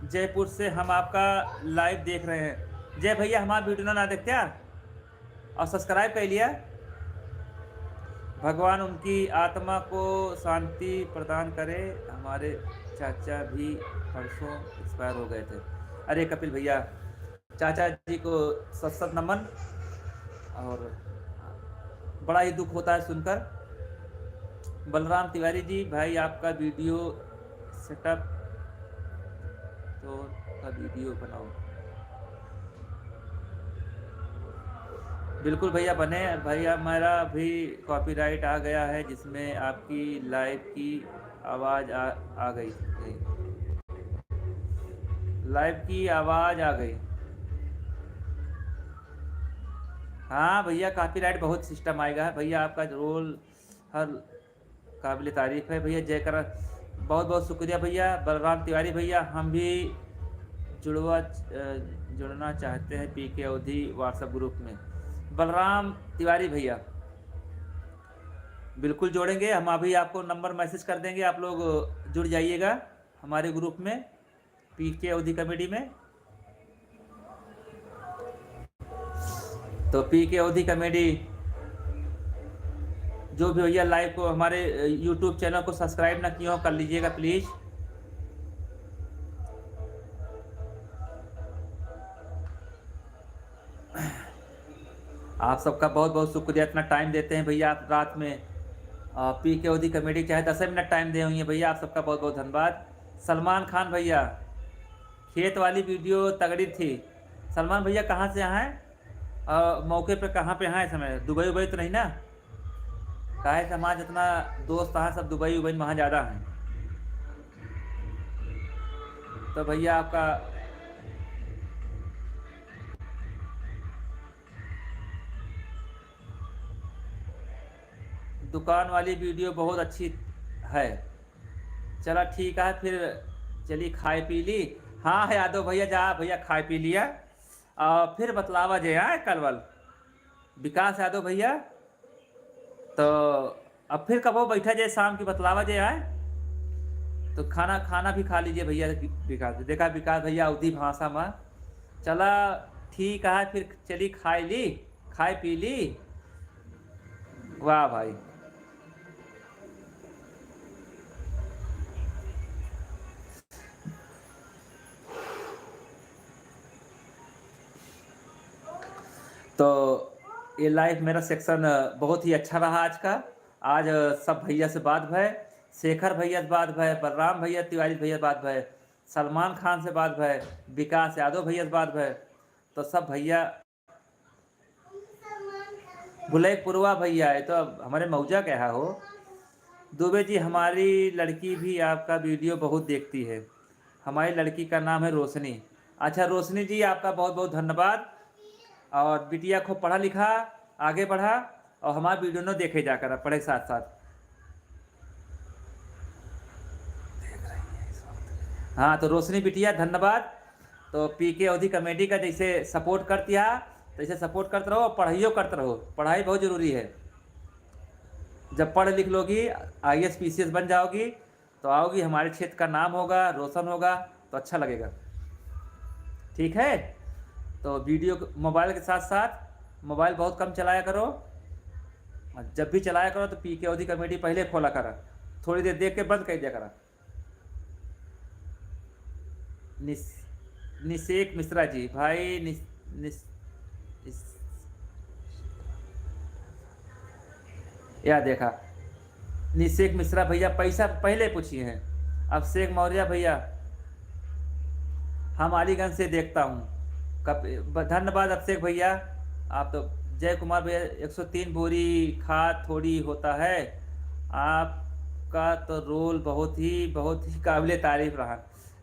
जयपुर से हम आपका लाइव देख रहे हैं। जय भैया हमारा वीडियो ना देखते हैं और सब्सक्राइब कर लिया। भगवान उनकी आत्मा को शांति प्रदान करे। हमारे चाचा भी परसों एक्सपायर हो गए थे। अरे कपिल भैया, चाचा जी को सत सत नमन, और बड़ा ही दुख होता है सुनकर। बलराम तिवारी जी भाई आपका वीडियो सेटअप तो का वीडियो बनाओ। बिल्कुल भैया बने भैया, मेरा भी कॉपीराइट आ गया है जिसमें आपकी लाइव की आवाज़ आ गई, लाइव की आवाज़ आ गई। हाँ भैया कॉपीराइट बहुत सिस्टम आएगा भैया, आपका रोल हर काबिल तारीफ है भैया। जय कर, बहुत बहुत शुक्रिया भैया। बलराम तिवारी भैया हम भी जुड़ना चाहते हैं पीके अवधि व्हाट्सएप ग्रुप में। बलराम तिवारी भैया बिल्कुल जोड़ेंगे हम, अभी आपको नंबर मैसेज कर देंगे, आप लोग जुड़ जाइएगा हमारे ग्रुप में पीके अवधि कमेटी में। तो पीके अवधि कमेटी जो भी भैया लाइव को हमारे यूट्यूब चैनल को सब्सक्राइब ना किया हो कर लीजिएगा प्लीज़। आप सबका बहुत बहुत शुक्रिया, इतना टाइम देते हैं भैया आप रात में। पीके अवधि कमेटी चाहे 10 मिनट टाइम दे हुई है भैया, आप सबका बहुत बहुत धन्यवाद। सलमान खान भैया खेत वाली वीडियो तगड़ी थी। सलमान भैया कहाँ से आए, मौके पे कहाँ पे हैं इस समय? दुबई उबई तो नहीं ना? काहे समाज इतना दोस्त हैं सब दुबई उबई में, वहाँ ज़्यादा हैं। तो भैया आपका दुकान वाली वीडियो बहुत अच्छी है। चला ठीक है फिर, चली खाए पी ली। हाँ यादव भैया जा भैया खाए पी लिया, फिर बतलावा जे आए कल वाल विकास यादव भैया। तो अब फिर कब बैठा जाए शाम की बतलावा जे आए, तो खाना भी खा लीजिए भैया। विकास देखा, विकास भैया अवधि भाषा में चला ठीक है फिर, चली खाए पी ली। वाह भाई, तो ये लाइव मेरा सेक्शन बहुत ही अच्छा रहा आज का। आज सब भैया से बात भय, शेखर भैया से बात भय, बलराम भैया तिवारी भैया से बात भय, सलमान खान से बात भय, विकास यादव भैया से बात भय। तो सब भैया भुलई पुरवा भैया है तो अब हमारे मौजा क्या हो। दुबे जी, हमारी लड़की भी आपका वीडियो बहुत देखती है। हमारी लड़की का नाम है रोशनी। अच्छा रोशनी जी, आपका बहुत बहुत धन्यवाद। और बिटिया को पढ़ा लिखा, आगे बढ़ा और हमारा वीडियो न देखे जाकर, पढ़े साथ साथ। हाँ तो रोशनी बिटिया धन्यवाद। तो पीके अवधि कमेटी का जैसे सपोर्ट करती है तैसे सपोर्ट करते रहो, पढ़ाइयो करते रहो। पढ़ाई बहुत ज़रूरी है। जब पढ़ लिख लोगी, IAS PCS बन जाओगी तो आओगी, हमारे क्षेत्र का नाम होगा, रोशन होगा, तो अच्छा लगेगा। ठीक है। तो वीडियो मोबाइल के साथ साथ मोबाइल बहुत कम चलाया करो। जब भी चलाया करो तो पीके अवधि कमेटी पहले खोला करा, थोड़ी देर देख के बंद कर दिया करा। निषेक मिश्रा जी भाई, या देखा निषेक मिश्रा भैया पैसा पहले पूछिए हैं। अब शेख मौर्य भैया, हम अलीगंज से देखता हूँ। धन्यवाद अभिषेक भैया। आप तो जय कुमार भैया, 103 बोरी खाद थोड़ी होता है। आपका तो रोल बहुत ही काबिल तारीफ रहा।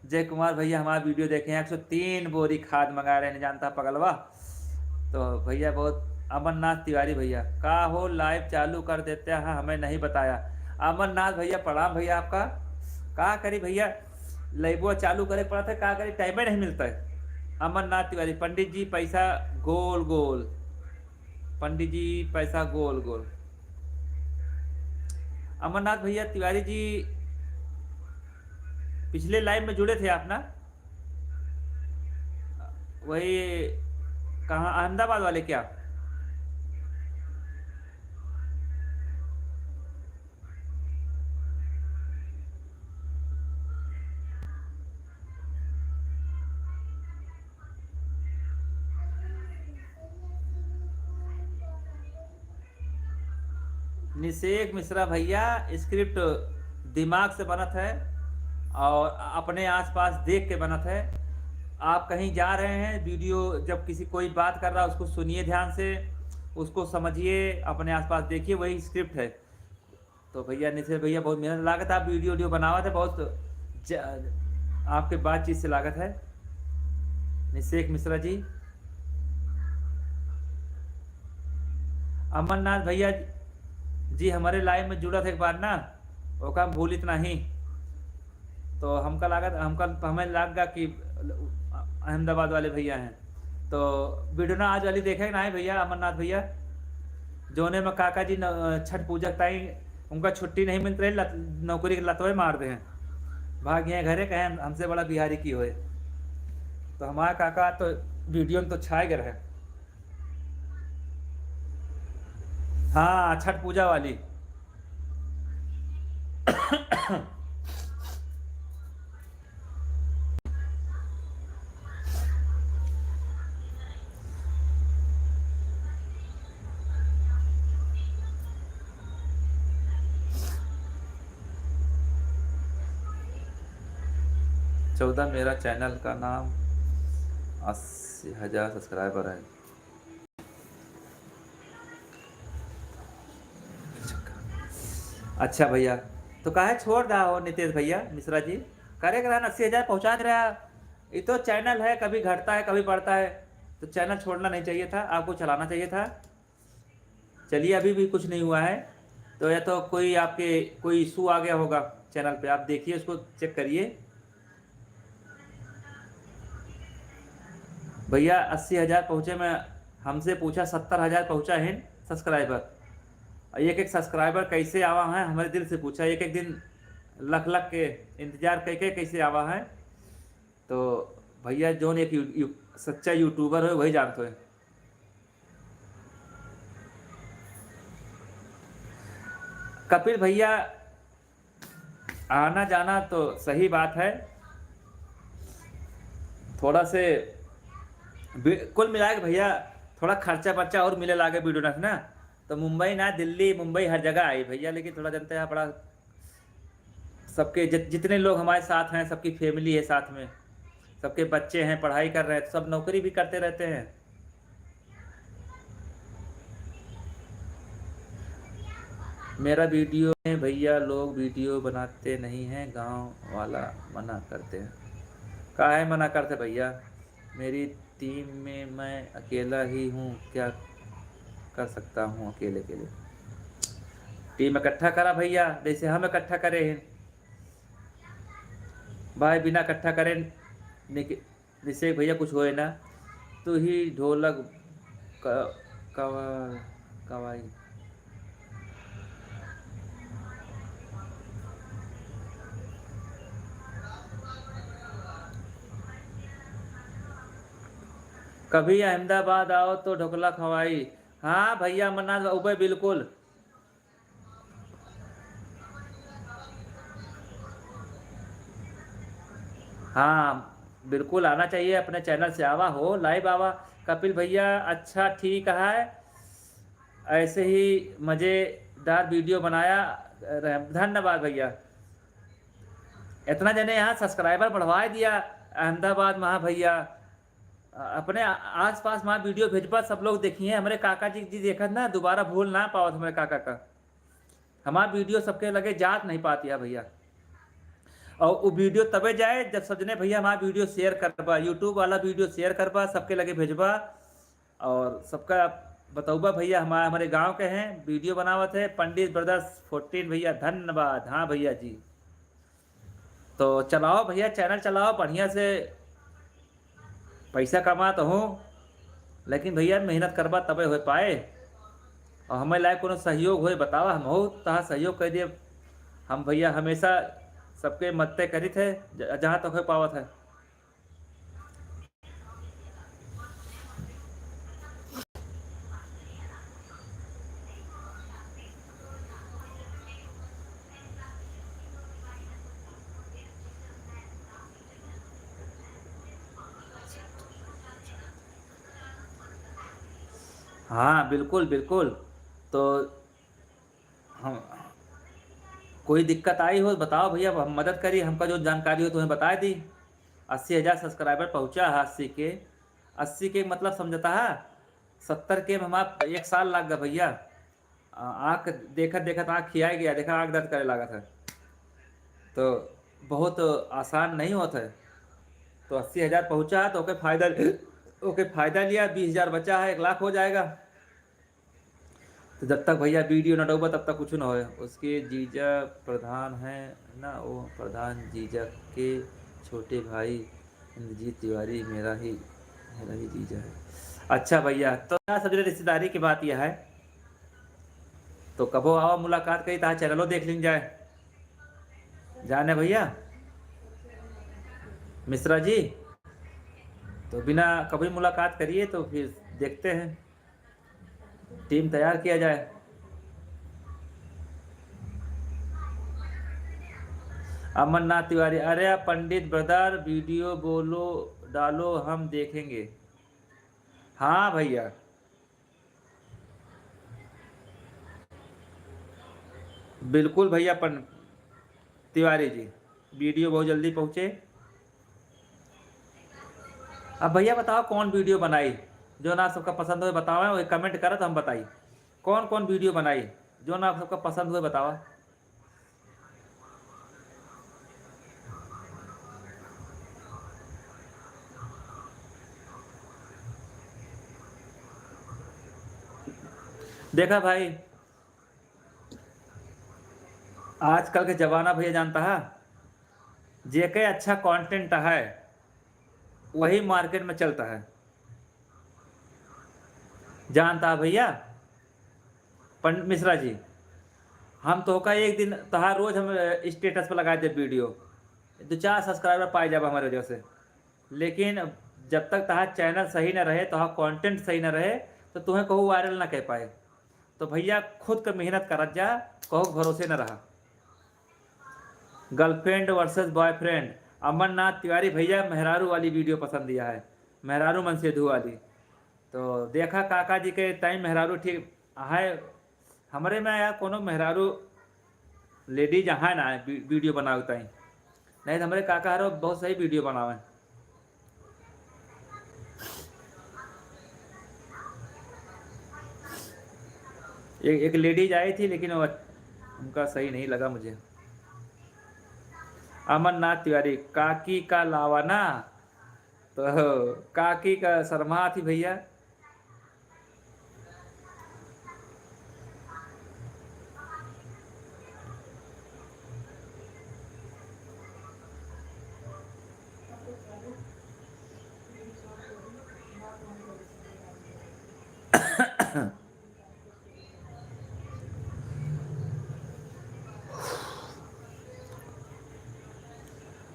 जय कुमार भैया हमारा वीडियो देखे हैं, 103 बोरी खाद मंगा रहे हैं, नहीं जानता पगलवा। तो भैया बहुत। अमरनाथ तिवारी भैया, का हो लाइव चालू कर देते हैं, हमें नहीं बताया। अमरनाथ भैया प्रणाम भैया आपका। का करी भैया, लाइव चालू करे पड़ा था, का करी टाइम ही नहीं मिलता है। अमरनाथ तिवारी, पंडित जी पैसा गोल गोल, पंडित जी पैसा गोल गोल। अमरनाथ भैया तिवारी जी पिछले लाइव में जुड़े थे आप ना, वही कहाँ, अहमदाबाद वाले क्या? निषेक मिश्रा भैया, स्क्रिप्ट दिमाग से बनत है और अपने आसपास देख के बनत है। आप कहीं जा रहे हैं, वीडियो जब किसी कोई बात कर रहा है उसको सुनिए ध्यान से, उसको समझिए, अपने आसपास देखिए, वही स्क्रिप्ट है। तो भैया निषेक भैया बहुत मेहनत लागत, आप वीडियो बनावा थे बहुत आपके बातचीत से लागत है। निषेक मिश्रा जी। अमरनाथ भैया जी हमारे लाइव में जुड़ा था एक बार ना, वो काम भूल इतना ही। तो हमका लागत, हमें लगा कि अहमदाबाद वाले भैया हैं। तो वीडियो ना आज वाली देखे ना है भैया अमरनाथ भैया, जोने में काका जी छठ पूजा ताई उनका छुट्टी नहीं मिलती रही, नौकरी के लतवे मार दे हैं, भाग गए घरे, कहें हमसे बड़ा बिहारी की होए। तो हमारा काका तो वीडियो में तो छाए गए रहे। हाँ छठ पूजा वाली। चौदह मेरा चैनल का नाम, 80,000 सब्सक्राइबर है। अच्छा भैया, तो काहे छोड़ रहा हो नितेश भैया मिश्रा जी, करेगा ना 80,000 पहुँचा दे रहा। ये तो चैनल है, कभी घटता है कभी बढ़ता है, तो चैनल छोड़ना नहीं चाहिए था, आपको चलाना चाहिए था। चलिए अभी भी कुछ नहीं हुआ है, तो या तो कोई आपके कोई इशू आ गया होगा चैनल पे, आप देखिए उसको चेक करिए। भैया 80,000 पहुँचे में हमसे पूछा, 70,000 पहुँचा है सब्सक्राइबर। एक एक सब्सक्राइबर कैसे आवा है, हमारे दिल से पूछा, एक एक दिन लख लख के इंतजार करके कैसे आवा है। तो भैया जो एक सच्चा यूट्यूबर है वही जानते हैं। कपिल भैया आना जाना तो सही बात है, थोड़ा से कुल मिला के भैया थोड़ा खर्चा बर्चा और मिले लागे वीडियो ना, तो मुंबई ना, दिल्ली मुंबई हर जगह आई भैया, लेकिन थोड़ा जनता यहाँ बड़ा सबके जितने लोग हमारे साथ हैं सबकी फैमिली है साथ में, सबके बच्चे हैं पढ़ाई कर रहे हैं, सब नौकरी भी करते रहते हैं। मेरा वीडियो में भैया लोग वीडियो बनाते नहीं हैं, गांव वाला मना करते हैं। काहे मना करते भैया, मेरी टीम में मैं अकेला ही हूँ, क्या कर सकता हूँ अकेले के लिए। टीम इकट्ठा करा भैया, जैसे हम इकट्ठा करे हैं भाई, बिना इकट्ठा करें जिससे भैया कुछ होए ना। तू ही ढोलक कवा कवाई। कभी अहमदाबाद आओ तो ढोकला खवाई। हाँ भैया मन्नाथ उबे बिल्कुल। हाँ बिल्कुल आना चाहिए, अपने चैनल से आवा हो लाइव आवा। कपिल भैया अच्छा ठीक है, ऐसे ही मज़ेदार वीडियो बनाया, धन्यवाद भैया। इतना जने यहाँ सब्सक्राइबर बढ़वा दिया अहमदाबाद महा भैया, अपने आस पास वहाँ वीडियो भेजबा, सब लोग देखिए हमारे काका जी देखत ना, दोबारा भूल ना पाओ हमारे काका का। हमारा वीडियो सबके लगे जात नहीं पाती है भैया, और वो वीडियो तबे जाए जब सजने भैया हमारा वीडियो शेयर करबा, यूट्यूब वाला वीडियो शेयर करबा, सबके लगे भेजबा और सबका बताऊबा भैया हमारे गांव के हैं, वीडियो बनावत है पंडित ब्रदर्स 14 भैया, धन्यवाद। हाँ भैया जी, तो चलाओ भैया चैनल चलाओ बढ़िया से, पैसा कमा तो हूँ, लेकिन भैया मेहनत करबा तबे हो पाए। और हमें लायक कोनो सहयोग होए बतावा, हम हो तहाँ सहयोग कर दिए। हम भैया हमेशा सबके मदते करी थे जहाँ तक हो पावत है। हाँ बिल्कुल बिल्कुल। तो हम कोई दिक्कत आई हो बताओ भैया, हम मदद करिए, हमका जो जानकारी हो तुम्हें बता दी। 80,000 सब्सक्राइबर पहुँचा है, 80 के, 80 के मतलब समझता है, 70 के हमारा 1 साल लग गया भैया। आँख देखत देखत आँख खिया गया, देखा आँख दर्द करे लगा था, तो बहुत आसान नहीं होता है। तो 80,000 पहुँचा तो ओके फ़ायदा लिया, 20,000 बचा है, 1,00,000 हो जाएगा। तो जब तक भैया वीडियो न डूबा तब तक कुछ ना हो। उसके जीजा प्रधान हैं ना, वो प्रधान जीजा के छोटे भाई इंद्रजीत तिवारी मेरा ही जीजा है। अच्छा भैया, तो क्या समझे रिश्तेदारी की बात यह है, तो कबो आओ मुलाकात करी, ताकि चैनलों देख लीन जाए जाने भैया मिश्रा जी। तो बिना कभी मुलाकात करिए तो फिर देखते हैं, टीम तैयार किया जाए। अमरनाथ तिवारी, अरे पंडित ब्रदर वीडियो बोलो डालो हम देखेंगे। हाँ भैया बिल्कुल भैया तिवारी जी, वीडियो बहुत जल्दी पहुँचे। अब भैया बताओ कौन वीडियो बनाई, जो ना सबका पसंद हो बताओ, वो कमेंट करो तो हम बताई कौन कौन वीडियो बनाई, जो ना सबका पसंद हो बताओ। देखा भाई, आजकल के जमाना भैया जानता है, जेके अच्छा कंटेंट है वही मार्केट में चलता है, जानता है भैया पंडित मिश्रा जी। हम तो का एक दिन तहार रोज हम स्टेटस पर लगाए थे वीडियो, 2-4 सब्सक्राइबर पाए जाब हमारे वजह से, लेकिन जब तक तहार चैनल सही न रहे, तहार कंटेंट सही न रहे, तो तुम्हें कहूँ वायरल ना कह पाए। तो भैया खुद का मेहनत करत जा, कहूँ भरोसे न रहा। Girlfriend versus boyfriend, Amarnath Tiwari भैया मेहरारू वाली वीडियो पसंद दिया है, मेहरारू मन से धू वाली। तो देखा काका जी के टाइम मेहरारू ठीक है। हमारे में यार कोनो मेहरारू लेडीज है ना वीडियो बनावे ताई, नहीं तो हमारे काका हरो बहुत सही वीडियो बनावे। एक लेडीज आई थी लेकिन वो उनका सही नहीं लगा मुझे। अमरनाथ तिवारी काकी का लावाना, तो काकी का शर्मा थी भैया।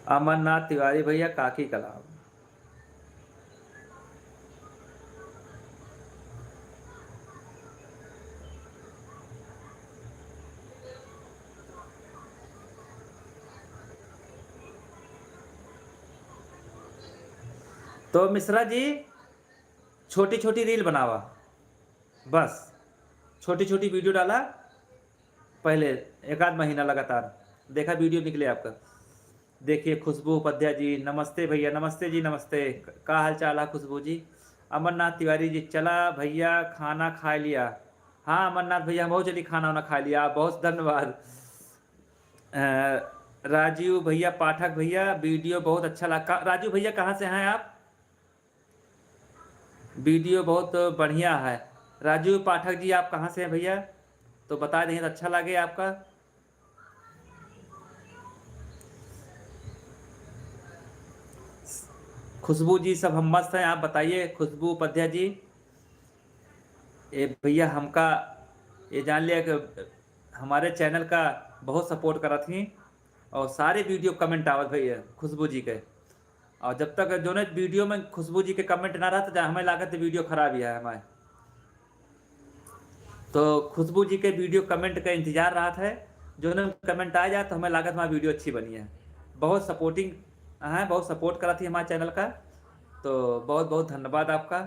अमरनाथ तिवारी भैया काकी कलाम। तो मिश्रा जी छोटी छोटी रील बनावा, बस छोटी छोटी वीडियो डाला पहले, एक आध महीना लगातार देखा वीडियो निकले आपका। देखिए खुशबू उपाध्याय जी नमस्ते भैया, नमस्ते जी नमस्ते, का हाल चाल है खुशबू जी। अमरनाथ तिवारी जी चला भैया खाना खा लिया। हाँ अमरनाथ भैया हम बहुत जल्दी खाना वाना खा लिया, बहुत धन्यवाद। राजीव भैया पाठक भैया वीडियो बहुत अच्छा लगा। राजीव भैया कहाँ से हैं आप? वीडियो बहुत बढ़िया है। राजीव पाठक जी आप कहाँ से हैं भैया, तो बता देंगे तो अच्छा लगे आपका। खुशबू जी सब हम मस्त हैं, आप बताइए खुशबू उपाध्याय जी। ये भैया हमका ये जान लिया कि हमारे चैनल का बहुत सपोर्ट करा थी और सारे वीडियो कमेंट आवत भैया खुशबू जी के। और जब तक जो ने वीडियो में खुशबू जी के कमेंट ना रहा तो हमें लागत वीडियो खराब ही है हमारे। तो खुशबू जी के वीडियो कमेंट का इंतजार रहा था, जो ने कमेंट आ जाए तो हमें लागत हमारी वीडियो अच्छी बनी है। बहुत सपोर्टिंग है, बहुत सपोर्ट करा थी हमारे चैनल का, तो बहुत बहुत धन्यवाद आपका।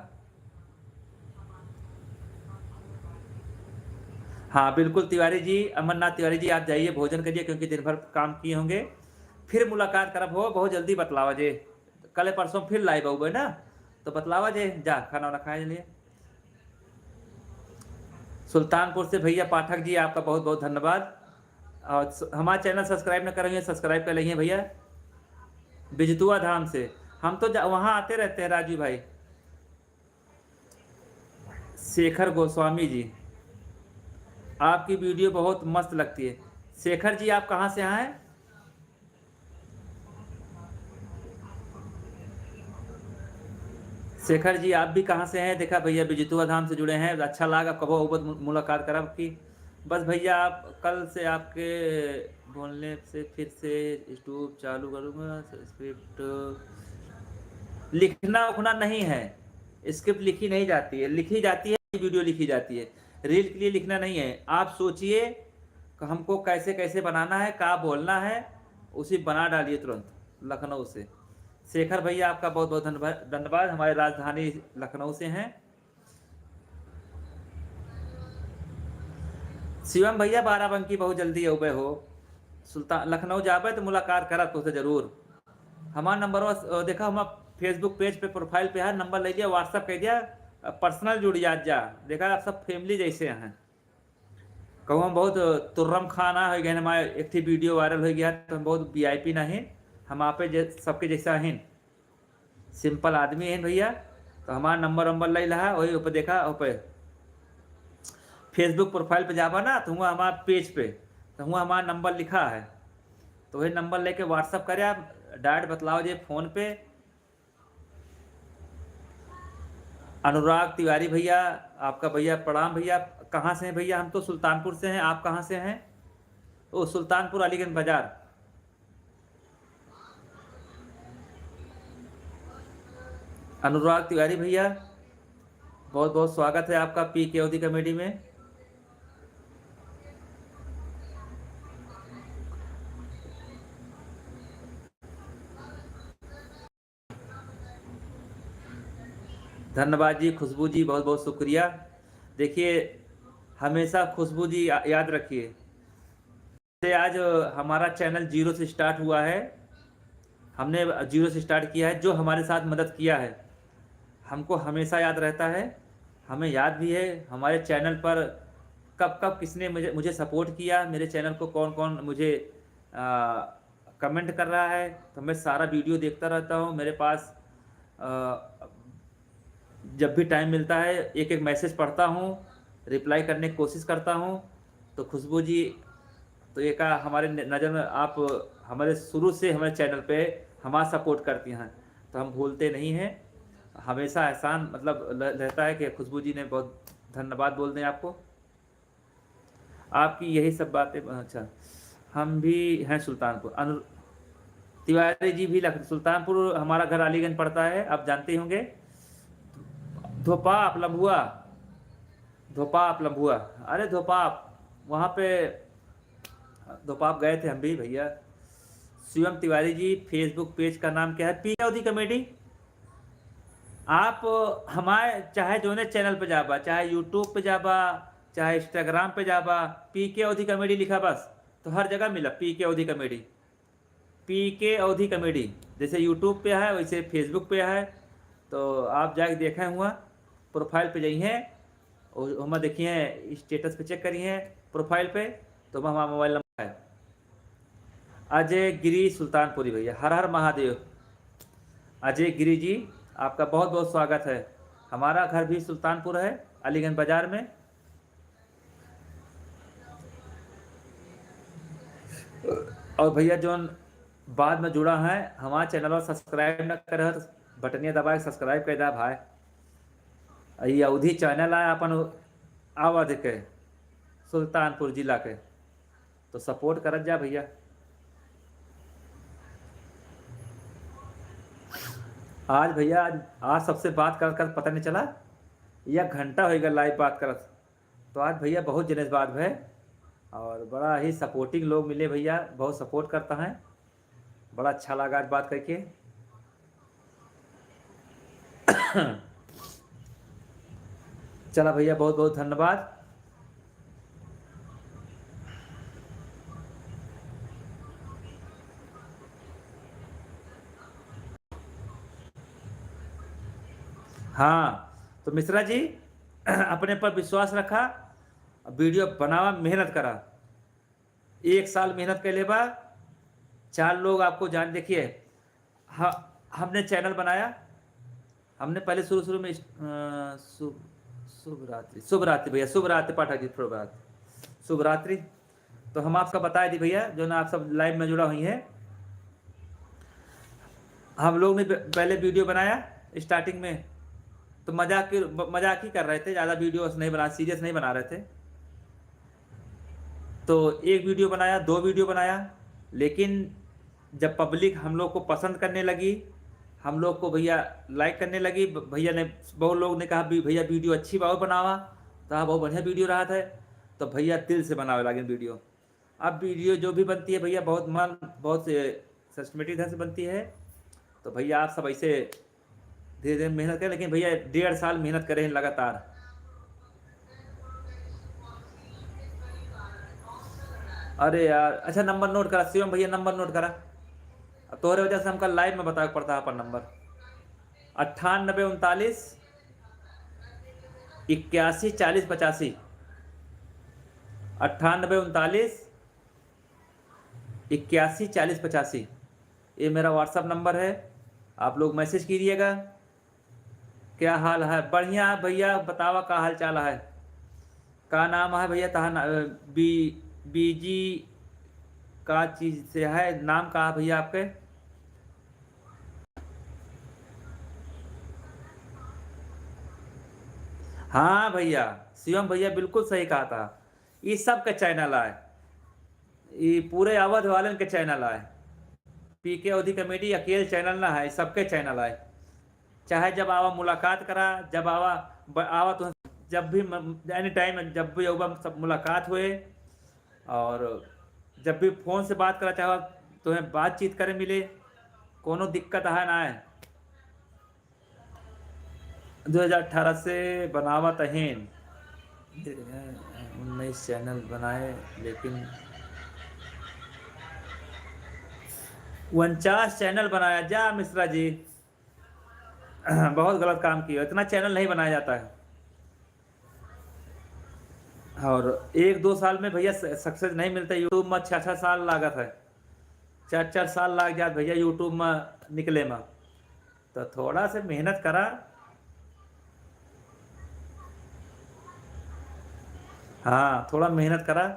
हाँ बिल्कुल तिवारी जी, अमरनाथ तिवारी जी आप जाइए भोजन करिए क्योंकि दिन भर काम किए होंगे। फिर मुलाकात करब हो बहुत जल्दी, बतलावा जे कल परसों फिर लाइव आऊँगे ना, तो बतलावा जे जा खाना वाना खाए लिए। सुल्तानपुर से भैया पाठक जी आपका बहुत बहुत धन्यवाद। और हमारा चैनल सब्सक्राइब न करेंगे सब्सक्राइब कर लेंगे भैया। बिजतुआ धाम से हम तो वहाँ आते रहते हैं राजू भाई। शेखर गोस्वामी जी आपकी वीडियो बहुत मस्त लगती है। शेखर जी आप कहाँ से आए? शेखर जी आप भी कहाँ से हैं? देखा भैया बिजतुआ धाम से जुड़े हैं, अच्छा लगा, कबो उबत मुलाकात करब की। बस भैया आप कल से आपके बोलने से फिर से यूट्यूब चालू करूँगा। स्क्रिप्ट लिखना उखना नहीं है, स्क्रिप्ट लिखी नहीं जाती है, लिखी जाती है वीडियो लिखी जाती है, रील के लिए लिखना नहीं है। आप सोचिए कि हमको कैसे कैसे बनाना है, क्या बोलना है, उसी बना डालिए तुरंत लखनऊ से। शेखर भैया आपका बहुत बहुत धन्यवाद, हमारे राजधानी लखनऊ से हैं। शिवम भैया बाराबंकी बहुत जल्दी उबे हो, सुल्तान लखनऊ जाबे तो मुलाकात करा तो जरूर। हमारा नंबर देखा हम फेसबुक पेज पे प्रोफाइल पे है, नंबर ले लिया, व्हाट्सअप कह दिया, पर्सनल जुड़ जा। देखा आप सब फैमिली जैसे हैं। कहूँ हम बहुत तुर्रम खाना हो गया हमारे, एक थी वीडियो वायरल हो गया तो हम बहुत वीआईपी ना हैं, हम आप सबके जैसा हैं, सिंपल आदमी हैं भैया। तो हमारा नंबर वंबर ले रहा वही ऊपर देखा, ऊपर फेसबुक प्रोफाइल पे जाबा ना तो हुआ हमारा पेज पे, तो हुआ हमारा नंबर लिखा है, तो वही नंबर लेके व्हाट्सअप करे आप डायरेक्ट बतलाओ जे फ़ोन पे। अनुराग तिवारी भैया आपका भैया प्रणाम भैया। कहाँ से हैं भैया? हम तो सुल्तानपुर से हैं, आप कहाँ से हैं? ओ सुल्तानपुर अलीगंज बाजार। अनुराग तिवारी भैया बहुत बहुत स्वागत है आपका पी के ओदी कॉमेडी में। धन्यवाद जी खुशबू जी, बहुत बहुत शुक्रिया। देखिए हमेशा खुशबू जी याद रखिए, से आज हमारा चैनल जीरो से स्टार्ट हुआ है, हमने जीरो से स्टार्ट किया है। जो हमारे साथ मदद किया है हमको हमेशा याद रहता है, हमें याद भी है हमारे चैनल पर कब कब किसने मुझे मुझे सपोर्ट किया, मेरे चैनल को कौन कौन मुझे कमेंट कर रहा है। तो मैं सारा वीडियो देखता रहता हूँ। मेरे पास जब भी टाइम मिलता है एक एक मैसेज पढ़ता हूँ, रिप्लाई करने की कोशिश करता हूँ। तो खुशबू जी तो एक हमारे नज़र में आप हमारे शुरू से हमारे चैनल पे हमारा सपोर्ट करती हैं, तो हम भूलते नहीं हैं। हमेशा एहसान मतलब रहता है कि खुशबू जी ने बहुत धन्यवाद बोल दें आपको, आपकी यही सब बातें। अच्छा हम भी हैं सुल्तानपुर, अनु तिवारी जी भी सुल्तानपुर, हमारा घर अलीगंज पड़ता है, आप जानते होंगे। धोपाप लम्बुआ, धोपाप लम्बुआ, अरे धोपाप वहाँ पे धोपाप गए थे हम भी भैया। शिवम तिवारी जी फेसबुक पेज का नाम क्या है? पी अवधि कॉमेडी। आप हमारे चाहे जोने चैनल पे जाबा, चाहे यूट्यूब पे जाबा, चाहे इंस्टाग्राम पे जाबा, पी के अवधि कॉमेडी लिखा बस तो हर जगह मिला पी के अवधि कॉमेडी, पी के अवधि कॉमेडी। जैसे यूट्यूब पे है वैसे फेसबुक पे है, तो आप जाके देखें हुआ प्रोफाइल पे जाइए और हम देखिए स्टेटस पे चेक करिए प्रोफाइल पे, तो हमारा मोबाइल नंबर है। अजय गिरी सुल्तानपुरी भैया, हर हर महादेव। अजय गिरी जी आपका बहुत बहुत स्वागत है। हमारा घर भी सुल्तानपुर है, अलीगंज बाजार में। और भैया जो बाद में जुड़ा है हमारा चैनल सब्सक्राइब न करे तो बटनिया दबा के सब्सक्राइब कर दा भाई। ये अवधि चैनल है अपन अवध के सुल्तानपुर जिला के, तो सपोर्ट करत जा भैया। आज भैया आज सबसे बात कर कर पता नहीं चला, यह घंटा होगा लाइव बात करत। तो आज भैया बहुत जनस बात है और बड़ा ही सपोर्टिंग लोग मिले भैया, बहुत सपोर्ट करता है, बड़ा अच्छा लगा आज बात करके। चला भैया बहुत बहुत धन्यवाद। हाँ तो मिश्रा जी अपने पर विश्वास रखा, वीडियो बनावा, मेहनत करा, 1 साल मेहनत कर ले बा, 4 लोग आपको जान। देखिए हाँ हमने चैनल बनाया, हमने पहले शुरू शुरू में शुभ रात्रि, शुभ रात्रि भैया, शुभ रात्रि पाठक जी, शुभ रात्रि, शुभ रात्रि। तो हम आपका बताए दी भैया जो ना आप सब लाइव में जुड़ा हुई है। हम लोग ने पहले वीडियो बनाया स्टार्टिंग में तो मजाक ही कर रहे थे, ज़्यादा वीडियो नहीं बना, सीरियस नहीं बना रहे थे। तो एक वीडियो बनाया, 2 वीडियो बनाया, लेकिन जब पब्लिक हम लोग को पसंद करने लगी, हम लोग को भैया लाइक करने लगी, भैया ने बहुत लोग ने कहा भैया वीडियो अच्छी बहुत बनावा, तो हाँ बहुत बढ़िया वीडियो रहा था। तो भैया दिल से बनावे लगे वीडियो। अब वीडियो जो भी बनती है भैया बहुत मन बहुत सिस्टमेटिक ढंग से बनती है। तो भैया आप सब ऐसे धीरे धीरे मेहनत करें, लेकिन भैया 1.5 साल मेहनत करें लगातार। अरे यार अच्छा नंबर नोट करा शिवम भैया, नंबर नोट करा, अब तोहरे वजह से हमका लाइव में बताना पड़ता है अपन नंबर। 98 39 81 40 85, 98 39 81 40 85, ये मेरा व्हाट्सअप नंबर है। आप लोग मैसेज कीजिएगा। क्या हाल है? बढ़िया भैया, बतावा का हाल चाल है, का नाम है भैया तहा बीजी का चीज से है, नाम कहा भैया आपके? हाँ भैया शिवम भैया बिल्कुल सही कहा था, ये सब के चैनल आए, ये पूरे अवध वाले के चैनल आए, पी के अवधि कॉमेडी अकेले चैनल ना है, सबके चैनल आए। चाहे जब आवा मुलाकात करा, जब आवा आवा तो जब भी एनी टाइम जब भी होगा सब मुलाकात हुए, और जब भी फ़ोन से बात करा चाहो तुम्हें बातचीत करे मिले, कोनो दिक्कत है ना है। 2018 से बनावत अहेन 19 चैनल बनाए, लेकिन 49 चैनल बनाया। जा मिश्रा जी बहुत गलत काम किया, इतना चैनल नहीं बनाया जाता है। और 1-2 साल में भैया सक्सेस नहीं मिलता। यूट्यूब में 6-6 साल लागत है, 4-4 साल लाग जात भैया यूट्यूब में निकले में। तो थोड़ा से मेहनत करा। हाँ थोड़ा मेहनत करा।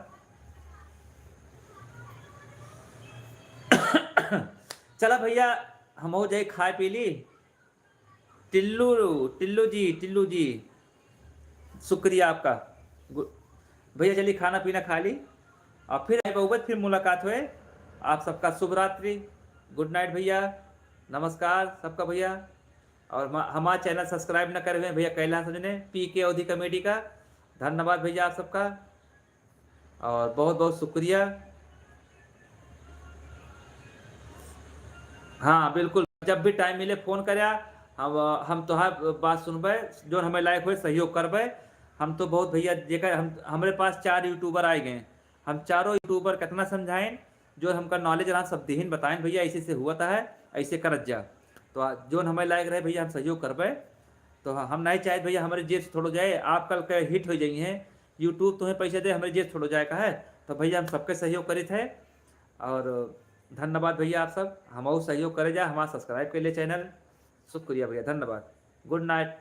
चला भैया हम हो जाए खाए पी ली। टिल्लू टिल्लू जी शुक्रिया आपका। भैया चलिए खाना पीना खा ली और फिर बहुत फिर मुलाकात हुए। आप सबका शुभ रात्रि, गुड नाइट भैया, नमस्कार सबका भैया। और हमारा चैनल सब्सक्राइब न करे हुए भैया कैलाश ने PK अवधी कॉमेडी का, धन्यवाद भैया आप सबका और बहुत बहुत शुक्रिया। हाँ बिल्कुल, जब भी टाइम मिले फ़ोन करा, हम तोहार बात सुनबे, जो हमें लायक हुए सहयोग करबे। हम तो बहुत भैया जेकर हमारे पास 4 यूट्यूबर आए गए, हम चारों यूट्यूबर कितना समझाएं, जो हमका नॉलेज रहा सब दीहिन बताएं भैया ऐसे से हुआ है, ऐसे करत जा। तो जो हमें लायक रहे भैया हम सहयोग करबे। तो हम नहीं चाहे भैया हमारे जेब से थोड़ा जाए, आप कल के हिट हो जाइए हैं, यूट्यूब तुम्हें पैसे दे हमारे जेब थोड़ा जाए का है। तो भैया हम सबके सहयोग करी थे और धन्यवाद भैया आप सब। हम सहयोग करे जा, हमारा सब्सक्राइब कर ले चैनल। शुक्रिया भैया, धन्यवाद, गुड नाइट।